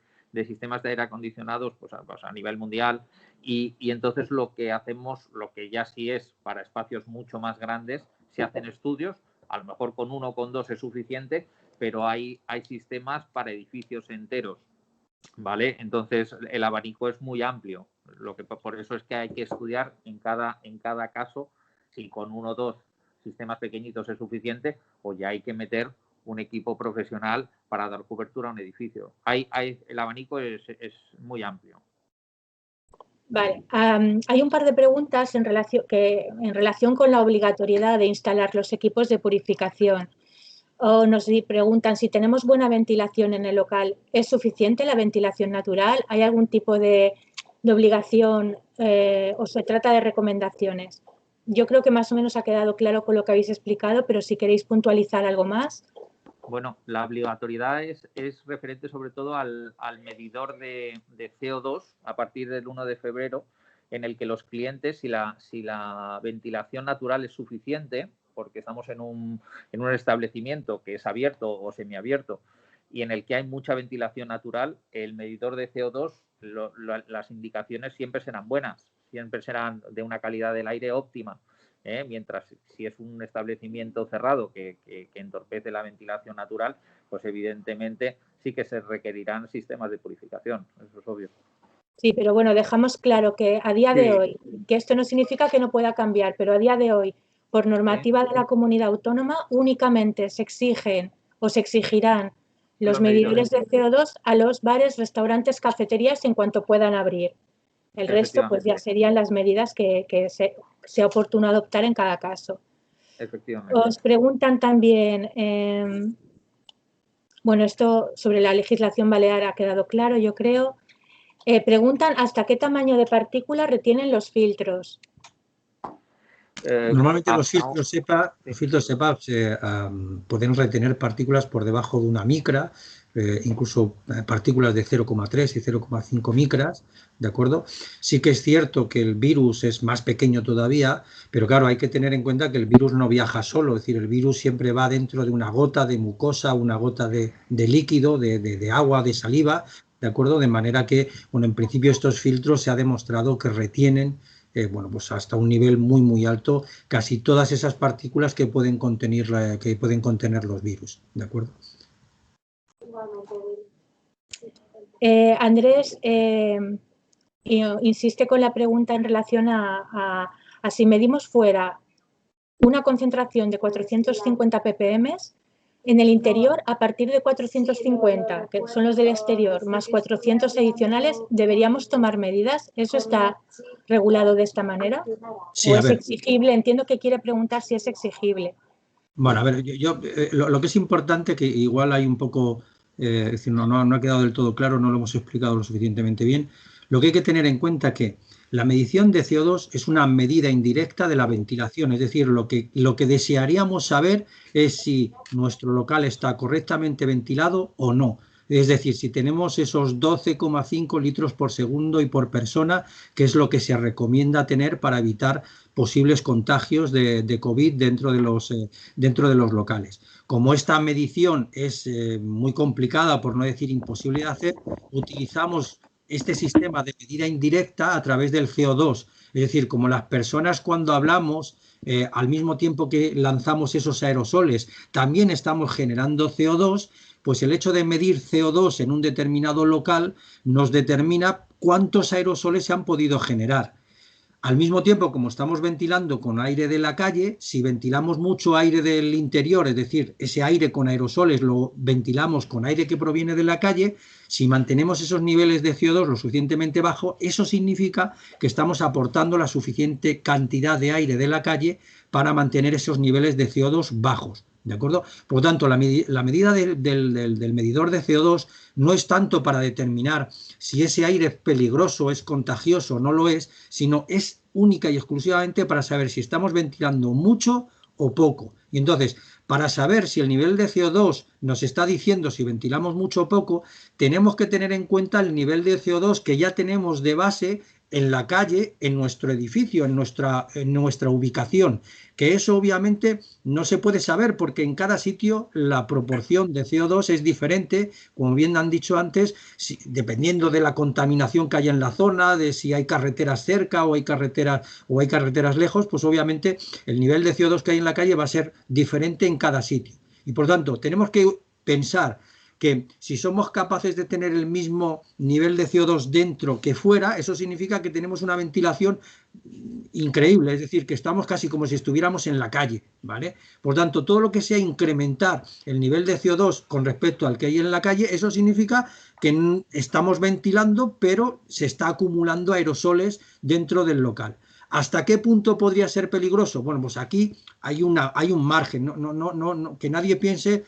sistemas de aire acondicionados pues a nivel mundial, y entonces lo que hacemos, lo que ya sí es para espacios mucho más grandes, se hacen estudios, a lo mejor con 1 o con 2 es suficiente, pero hay sistemas para edificios enteros, ¿vale? Entonces el abanico es muy amplio, por eso es que hay que estudiar en cada caso si con 1 o 2 sistemas pequeñitos es suficiente, o ya hay que meter un equipo profesional para dar cobertura a un edificio. El abanico es muy amplio. Vale, hay un par de preguntas en relación con la obligatoriedad de instalar los equipos de purificación. Nos preguntan si tenemos buena ventilación en el local. ¿Es suficiente la ventilación natural? ¿Hay algún tipo de obligación o se trata de recomendaciones? Yo creo que más o menos ha quedado claro con lo que habéis explicado, pero si queréis puntualizar algo más. Bueno, la obligatoriedad es referente sobre todo al medidor de CO2 a partir del 1 de febrero, en el que los clientes, si la ventilación natural es suficiente, porque estamos en un establecimiento que es abierto o semiabierto y en el que hay mucha ventilación natural, el medidor de CO2, las indicaciones siempre serán buenas, siempre serán de una calidad del aire óptima. Mientras si es un establecimiento cerrado que entorpece la ventilación natural, pues evidentemente sí que se requerirán sistemas de purificación, eso es obvio. Sí, pero bueno, dejamos claro que a día de hoy, que esto no significa que no pueda cambiar, pero a día de hoy, por normativa de la comunidad autónoma, únicamente se exigen o se exigirán los medidores de CO2 a los bares, restaurantes, cafeterías en cuanto puedan abrir. El resto, pues ya serían las medidas que sea oportuno adoptar en cada caso. Efectivamente. Os preguntan también, bueno, esto sobre la legislación balear ha quedado claro, yo creo. Preguntan hasta qué tamaño de partículas retienen los filtros. Normalmente los filtros SEPA pueden retener partículas por debajo de 1 micra, incluso partículas de 0,3 y 0,5 micras, ¿de acuerdo? Sí que es cierto que el virus es más pequeño todavía, pero claro, hay que tener en cuenta que el virus no viaja solo, es decir, el virus siempre va dentro de una gota de mucosa, una gota de líquido, de agua, de saliva, ¿de acuerdo? De manera que, bueno, en principio estos filtros se ha demostrado que retienen bueno, pues hasta un nivel muy, muy alto, casi todas esas partículas que pueden contener los virus, ¿de acuerdo? Andrés insiste con la pregunta en relación a si medimos fuera una concentración de 450 ppm, en el interior, a partir de 450, que son los del exterior, más 400 adicionales, ¿deberíamos tomar medidas? ¿Eso está regulado de esta manera? Sí, ¿O es exigible? Entiendo que quiere preguntar si es exigible. Bueno, a ver, lo que es importante, que igual hay un poco, es decir, no ha quedado del todo claro, no lo hemos explicado lo suficientemente bien. Lo que hay que tener en cuenta es que la medición de CO2 es una medida indirecta de la ventilación, es decir, lo que desearíamos saber es si nuestro local está correctamente ventilado o no. Es Es decir, si tenemos esos 12,5 litros por segundo y por persona, que es lo que se recomienda tener para evitar posibles contagios de COVID dentro de los locales. Como esta medición es muy complicada, por no decir imposible de hacer, utilizamos este sistema de medida indirecta a través del CO2. Es decir, como las personas cuando hablamos, al mismo tiempo que lanzamos esos aerosoles, también estamos generando CO2, pues el hecho de medir CO2 en un determinado local nos determina cuántos aerosoles se han podido generar. Al mismo tiempo, como estamos ventilando con aire de la calle, si ventilamos mucho aire del interior, es decir, ese aire con aerosoles lo ventilamos con aire que proviene de la calle, si mantenemos esos niveles de CO2 lo suficientemente bajo, eso significa que estamos aportando la suficiente cantidad de aire de la calle para mantener esos niveles de CO2 bajos. ¿De acuerdo? Por lo tanto, la medida del medidor de CO2 no es tanto para determinar si ese aire es peligroso, es contagioso o no lo es, sino es única y exclusivamente para saber si estamos ventilando mucho o poco. Y entonces, para saber si el nivel de CO2 nos está diciendo si ventilamos mucho o poco, tenemos que tener en cuenta el nivel de CO2 que ya tenemos de base en la calle, en nuestro edificio, en nuestra ubicación, que eso obviamente no se puede saber porque en cada sitio la proporción de CO2 es diferente, como bien han dicho antes, dependiendo de la contaminación que haya en la zona, de si hay carreteras cerca o hay carreteras lejos, pues obviamente el nivel de CO2 que hay en la calle va a ser diferente en cada sitio. Y por tanto, tenemos que pensar que si somos capaces de tener el mismo nivel de CO2 dentro que fuera, eso significa que tenemos una ventilación increíble, es decir, que estamos casi como si estuviéramos en la calle, ¿vale? Por tanto, todo lo que sea incrementar el nivel de CO2 con respecto al que hay en la calle, eso significa que estamos ventilando, pero se está acumulando aerosoles dentro del local. ¿Hasta qué punto podría ser peligroso? Bueno, pues aquí hay un margen, que nadie piense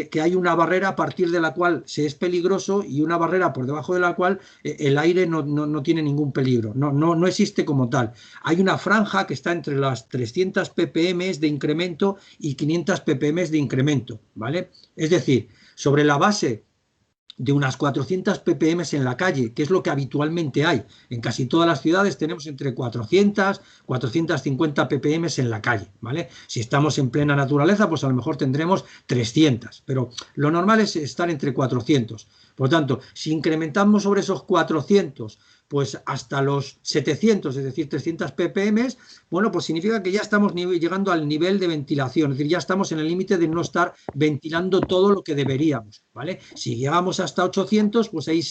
que hay una barrera a partir de la cual se es peligroso y una barrera por debajo de la cual el aire no tiene ningún peligro. No existe como tal. Hay una franja que está entre las 300 ppm de incremento y 500 ppm de incremento, ¿vale? Es decir, sobre la base de unas 400 ppm en la calle, que es lo que habitualmente hay. En casi todas las ciudades tenemos entre 400, 450 ppm en la calle, ¿vale? Si estamos en plena naturaleza, pues a lo mejor tendremos 300, pero lo normal es estar entre 400. Por lo tanto, si incrementamos sobre esos 400, pues hasta los 700, es decir, 300 ppm, bueno, pues significa que ya estamos llegando al nivel de ventilación, es decir, ya estamos en el límite de no estar ventilando todo lo que deberíamos, ¿vale? Si llegamos hasta 800, pues ahí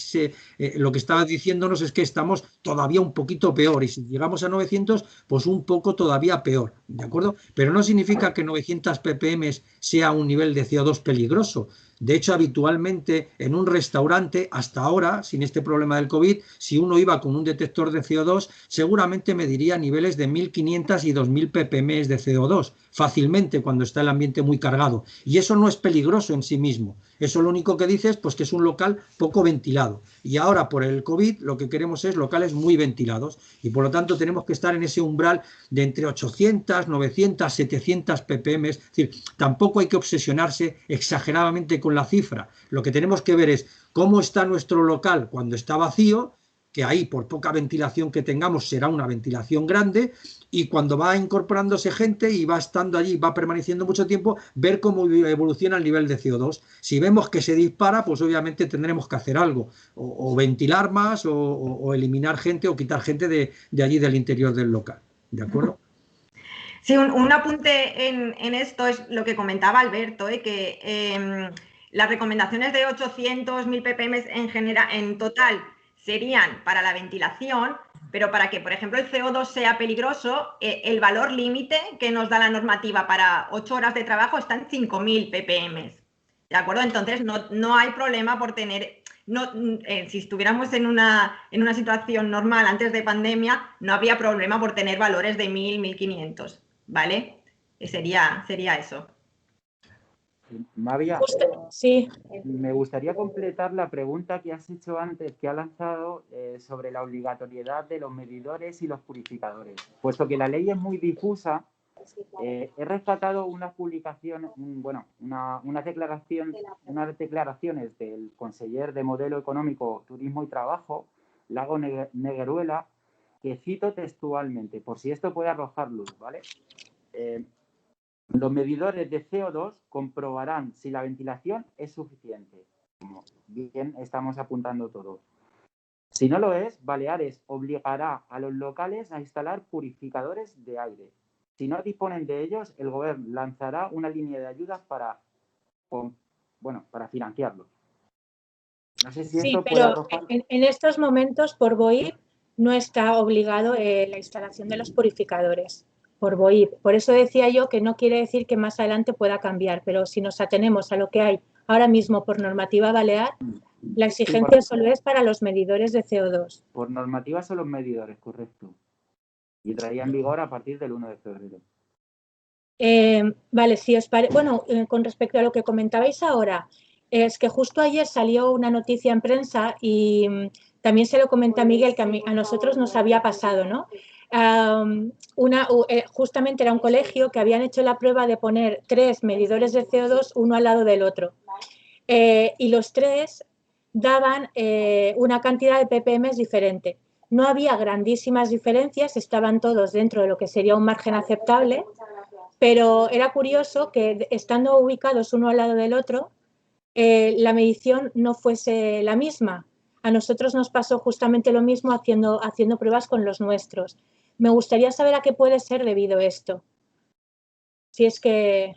lo que estaba diciéndonos es que estamos todavía un poquito peor, y si llegamos a 900, pues un poco todavía peor, ¿de acuerdo? Pero no significa que 900 ppm sea un nivel de CO2 peligroso. De hecho, habitualmente en un restaurante, hasta ahora, sin este problema del COVID, si uno iba con un detector de CO2, seguramente mediría niveles de 1500 y 2000 ppm de CO2, fácilmente cuando está el ambiente muy cargado. Y eso no es peligroso en sí mismo. Eso lo único que dice es pues, que es un local poco ventilado. Y ahora, por el COVID, lo que queremos es locales muy ventilados. Y por lo tanto, tenemos que estar en ese umbral de entre 800, 900, 700 ppm. Es decir, tampoco hay que obsesionarse exageradamente con la cifra. Lo que tenemos que ver es cómo está nuestro local cuando está vacío, que ahí por poca ventilación que tengamos será una ventilación grande, y cuando va incorporándose gente y va estando allí, va permaneciendo mucho tiempo, ver cómo evoluciona el nivel de CO2. Si vemos que se dispara, pues obviamente tendremos que hacer algo, o ventilar más, o eliminar gente, o quitar gente de allí del interior del local. ¿De acuerdo? Sí, un apunte en esto es lo que comentaba Alberto, que las recomendaciones de 800, 1000 ppm en total serían para la ventilación, pero para que, por ejemplo, el CO2 sea peligroso, el valor límite que nos da la normativa para 8 horas de trabajo está en 5000 ppm. ¿De acuerdo? Entonces, no hay problema por tener... si estuviéramos en una situación normal antes de pandemia, no habría problema por tener valores de 1000, 1500, ¿vale? Sería eso. Mavia, sí. Me gustaría completar la pregunta que has hecho antes, que ha lanzado sobre la obligatoriedad de los medidores y los purificadores. Puesto que la ley es muy difusa, He rescatado unas publicaciones, unas declaraciones del conseller de Modelo Económico, Turismo y Trabajo, Lago Negueruela, que cito textualmente, por si esto puede arrojar luz, ¿vale? Los medidores de CO2 comprobarán si la ventilación es suficiente. Como bien estamos apuntando todo. Si no lo es, Baleares obligará a los locales a instalar purificadores de aire. Si no disponen de ellos, el gobierno lanzará una línea de ayudas para financiarlos. No sé si Sí, esto puede pero arrojar... en estos momentos, por BOIP, no está obligado la instalación de los purificadores, por BOIP. Por eso decía yo que no quiere decir que más adelante pueda cambiar, pero si nos atenemos a lo que hay ahora mismo por normativa balear, la exigencia solo es para los medidores de CO2. Por normativa son los medidores, correcto. Y entraría en vigor a partir del 1 de febrero. Vale, si os parece... Bueno, con respecto a lo que comentabais ahora, es que justo ayer salió una noticia en prensa y también se lo comenté a Miguel, que a nosotros nos había pasado, ¿no? Justamente era un colegio que habían hecho la prueba de poner 3 medidores de CO2 uno al lado del otro. Y los 3 daban una cantidad de ppm diferente. No había grandísimas diferencias, estaban todos dentro de lo que sería un margen aceptable, pero era curioso que estando ubicados uno al lado del otro, la medición no fuese la misma. A nosotros nos pasó justamente lo mismo haciendo pruebas con los nuestros. Me gustaría saber a qué puede ser debido esto. Si es que...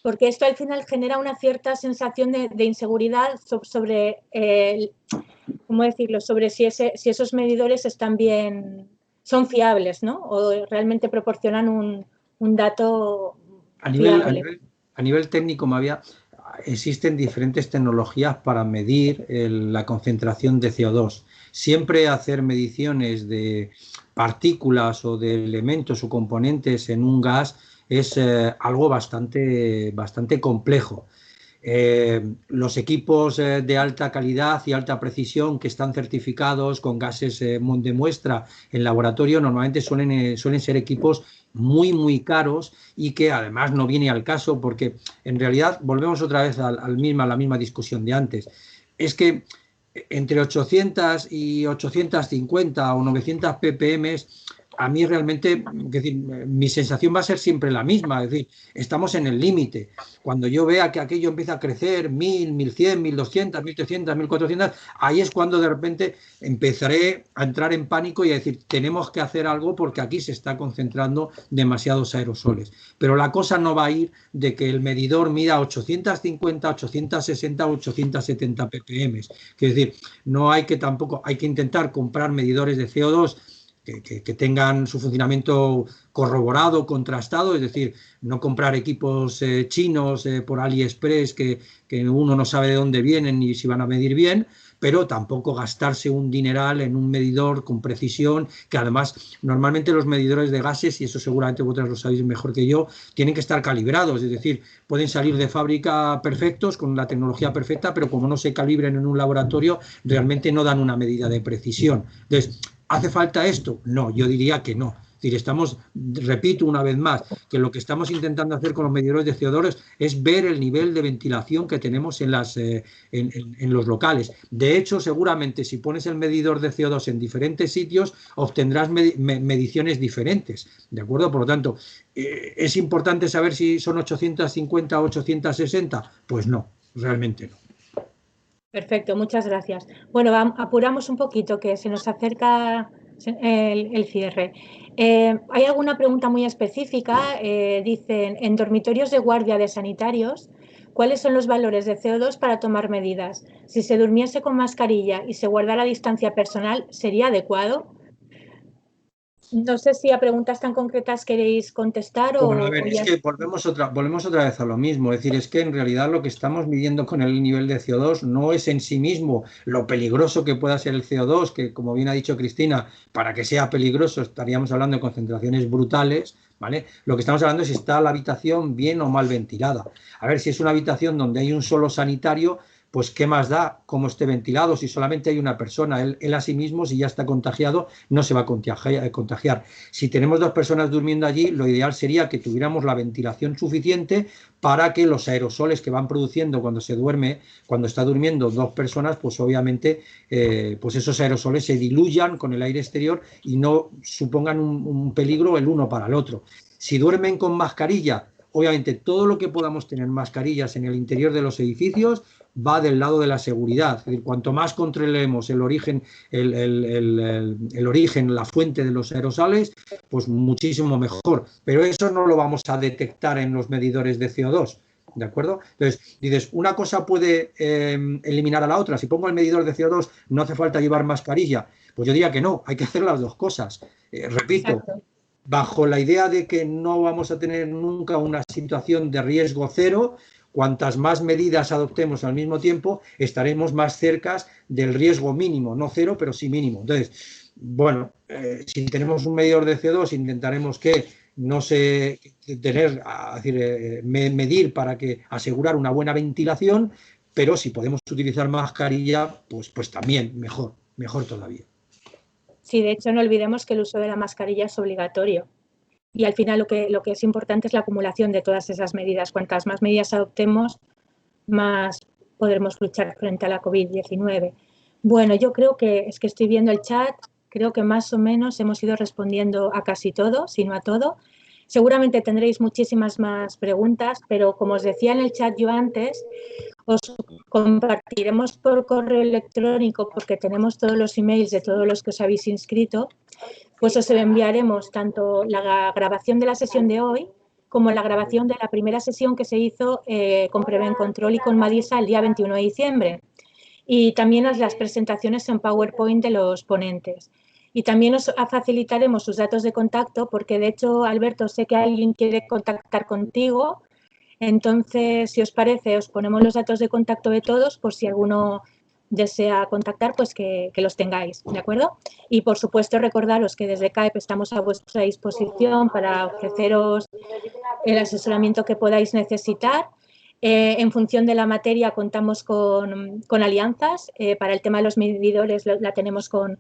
Porque esto al final genera una cierta sensación de inseguridad sobre, ¿cómo decirlo?, sobre si esos medidores están bien, son fiables, ¿no? O realmente proporcionan un dato fiable. A nivel técnico, Mavia, existen diferentes tecnologías para medir la concentración de CO2. Siempre hacer mediciones de partículas o de elementos o componentes en un gas es algo bastante complejo. Los equipos de alta calidad y alta precisión que están certificados con gases de muestra en laboratorio normalmente suelen ser equipos muy caros y que además no viene al caso porque en realidad volvemos otra vez a la misma discusión de antes. Es que entre 800 y 850 o 900 ppm a mí realmente, es decir, mi sensación va a ser siempre la misma, es decir, estamos en el límite. Cuando yo vea que aquello empieza a crecer 1000, 1100, 1200, 1300, 1400, ahí es cuando de repente empezaré a entrar en pánico y a decir, tenemos que hacer algo porque aquí se está concentrando demasiados aerosoles. Pero la cosa no va a ir de que el medidor mida 850, 860, 870 ppm. Es decir, no hay que tampoco, hay que intentar comprar medidores de CO2 que tengan su funcionamiento corroborado, contrastado, es decir, no comprar equipos chinos por AliExpress que uno no sabe de dónde vienen ni si van a medir bien, pero tampoco gastarse un dineral en un medidor con precisión, que además normalmente los medidores de gases, y eso seguramente vosotros lo sabéis mejor que yo, tienen que estar calibrados, es decir, pueden salir de fábrica perfectos, con la tecnología perfecta, pero como no se calibren en un laboratorio, realmente no dan una medida de precisión. Entonces, ¿hace falta esto? No, yo diría que no. Es decir, estamos, repito una vez más, que lo que estamos intentando hacer con los medidores de CO2 es ver el nivel de ventilación que tenemos en los locales. De hecho, seguramente si pones el medidor de CO2 en diferentes sitios, obtendrás mediciones diferentes, ¿de acuerdo? Por lo tanto, ¿es importante saber si son 850 o 860? Pues no, realmente no. Perfecto, muchas gracias. Bueno, apuramos un poquito que se nos acerca el cierre. ¿Hay alguna pregunta muy específica? Dicen, en dormitorios de guardia de sanitarios, ¿cuáles son los valores de CO2 para tomar medidas? Si se durmiese con mascarilla y se guardara distancia personal, ¿sería adecuado? No sé si a preguntas tan concretas queréis contestar o... Bueno, a ver, es que volvemos otra vez a lo mismo. Es decir, es que en realidad lo que estamos midiendo con el nivel de CO2 no es en sí mismo lo peligroso que pueda ser el CO2, que como bien ha dicho Cristina, para que sea peligroso estaríamos hablando de concentraciones brutales, ¿vale? Lo que estamos hablando es si está la habitación bien o mal ventilada. A ver, si es una habitación donde hay un solo sanitario, pues ¿qué más da cómo esté ventilado? Si solamente hay una persona, él a sí mismo, si ya está contagiado, no se va a contagiar. Si tenemos 2 personas durmiendo allí, lo ideal sería que tuviéramos la ventilación suficiente para que los aerosoles que van produciendo cuando se duerme, cuando está durmiendo 2 personas, pues obviamente pues esos aerosoles se diluyan con el aire exterior y no supongan un peligro el uno para el otro. Si duermen con mascarilla, obviamente todo lo que podamos tener mascarillas en el interior de los edificios va del lado de la seguridad. Es decir, cuanto más controlemos el origen, la fuente de los aerosoles, pues muchísimo mejor. Pero eso no lo vamos a detectar en los medidores de CO2. ¿De acuerdo? Entonces, dices, una cosa puede eliminar a la otra. Si pongo el medidor de CO2, no hace falta llevar mascarilla. Pues yo diría que no, hay que hacer las 2 cosas. Repito, Exacto. Bajo la idea de que no vamos a tener nunca una situación de riesgo cero, cuantas más medidas adoptemos al mismo tiempo, estaremos más cerca del riesgo mínimo, no cero, pero sí mínimo. Entonces, bueno, si tenemos un medidor de CO2, intentaremos que no se medir para que asegurar una buena ventilación, pero si podemos utilizar mascarilla, pues también mejor todavía. Sí, de hecho, no olvidemos que el uso de la mascarilla es obligatorio. Y al final lo que es importante es la acumulación de todas esas medidas. Cuantas más medidas adoptemos, más podremos luchar frente a la COVID-19. Bueno, yo creo que es que estoy viendo el chat, creo que más o menos hemos ido respondiendo a casi todo, si no a todo. Seguramente tendréis muchísimas más preguntas, pero como os decía en el chat yo antes, os compartiremos por correo electrónico, porque tenemos todos los emails de todos los que os habéis inscrito, pues os enviaremos tanto la grabación de la sesión de hoy como la grabación de la primera sesión que se hizo con Prevent Control y con Madisa el día 21 de diciembre. Y también las presentaciones en PowerPoint de los ponentes. Y también os facilitaremos sus datos de contacto, porque de hecho, Alberto, sé que alguien quiere contactar contigo. Entonces, si os parece, os ponemos los datos de contacto de todos, por si alguno desea contactar, pues que los tengáis, ¿de acuerdo? Y, por supuesto, recordaros que desde CAEP estamos a vuestra disposición para ofreceros el asesoramiento que podáis necesitar. En función de la materia, contamos con alianzas. Para el tema de los medidores la tenemos con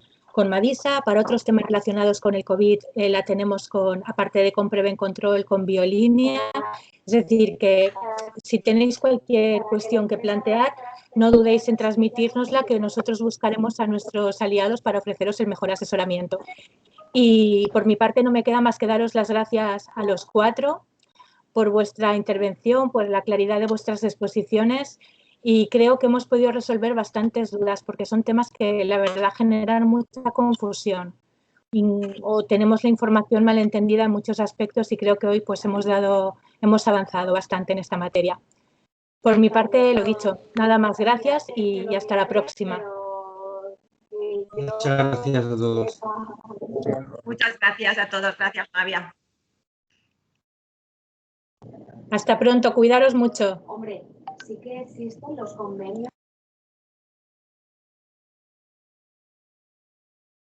Madisa. Para otros temas relacionados con el COVID la tenemos aparte de con Prevent Control, con Biolínea. Es decir, que si tenéis cualquier cuestión que plantear, no dudéis en transmitírnosla, que nosotros buscaremos a nuestros aliados para ofreceros el mejor asesoramiento. Y por mi parte no me queda más que daros las gracias a los 4 por vuestra intervención, por la claridad de vuestras exposiciones, y creo que hemos podido resolver bastantes dudas, porque son temas que la verdad generan mucha confusión o tenemos la información malentendida en muchos aspectos, y creo que hoy pues hemos avanzado bastante en esta materia. Por mi parte, lo dicho, nada más, gracias y hasta la próxima. Muchas gracias a todos. Muchas gracias a todos. Gracias, Mavia. Hasta pronto, cuidaros mucho. Hombre, sí que existen los convenios.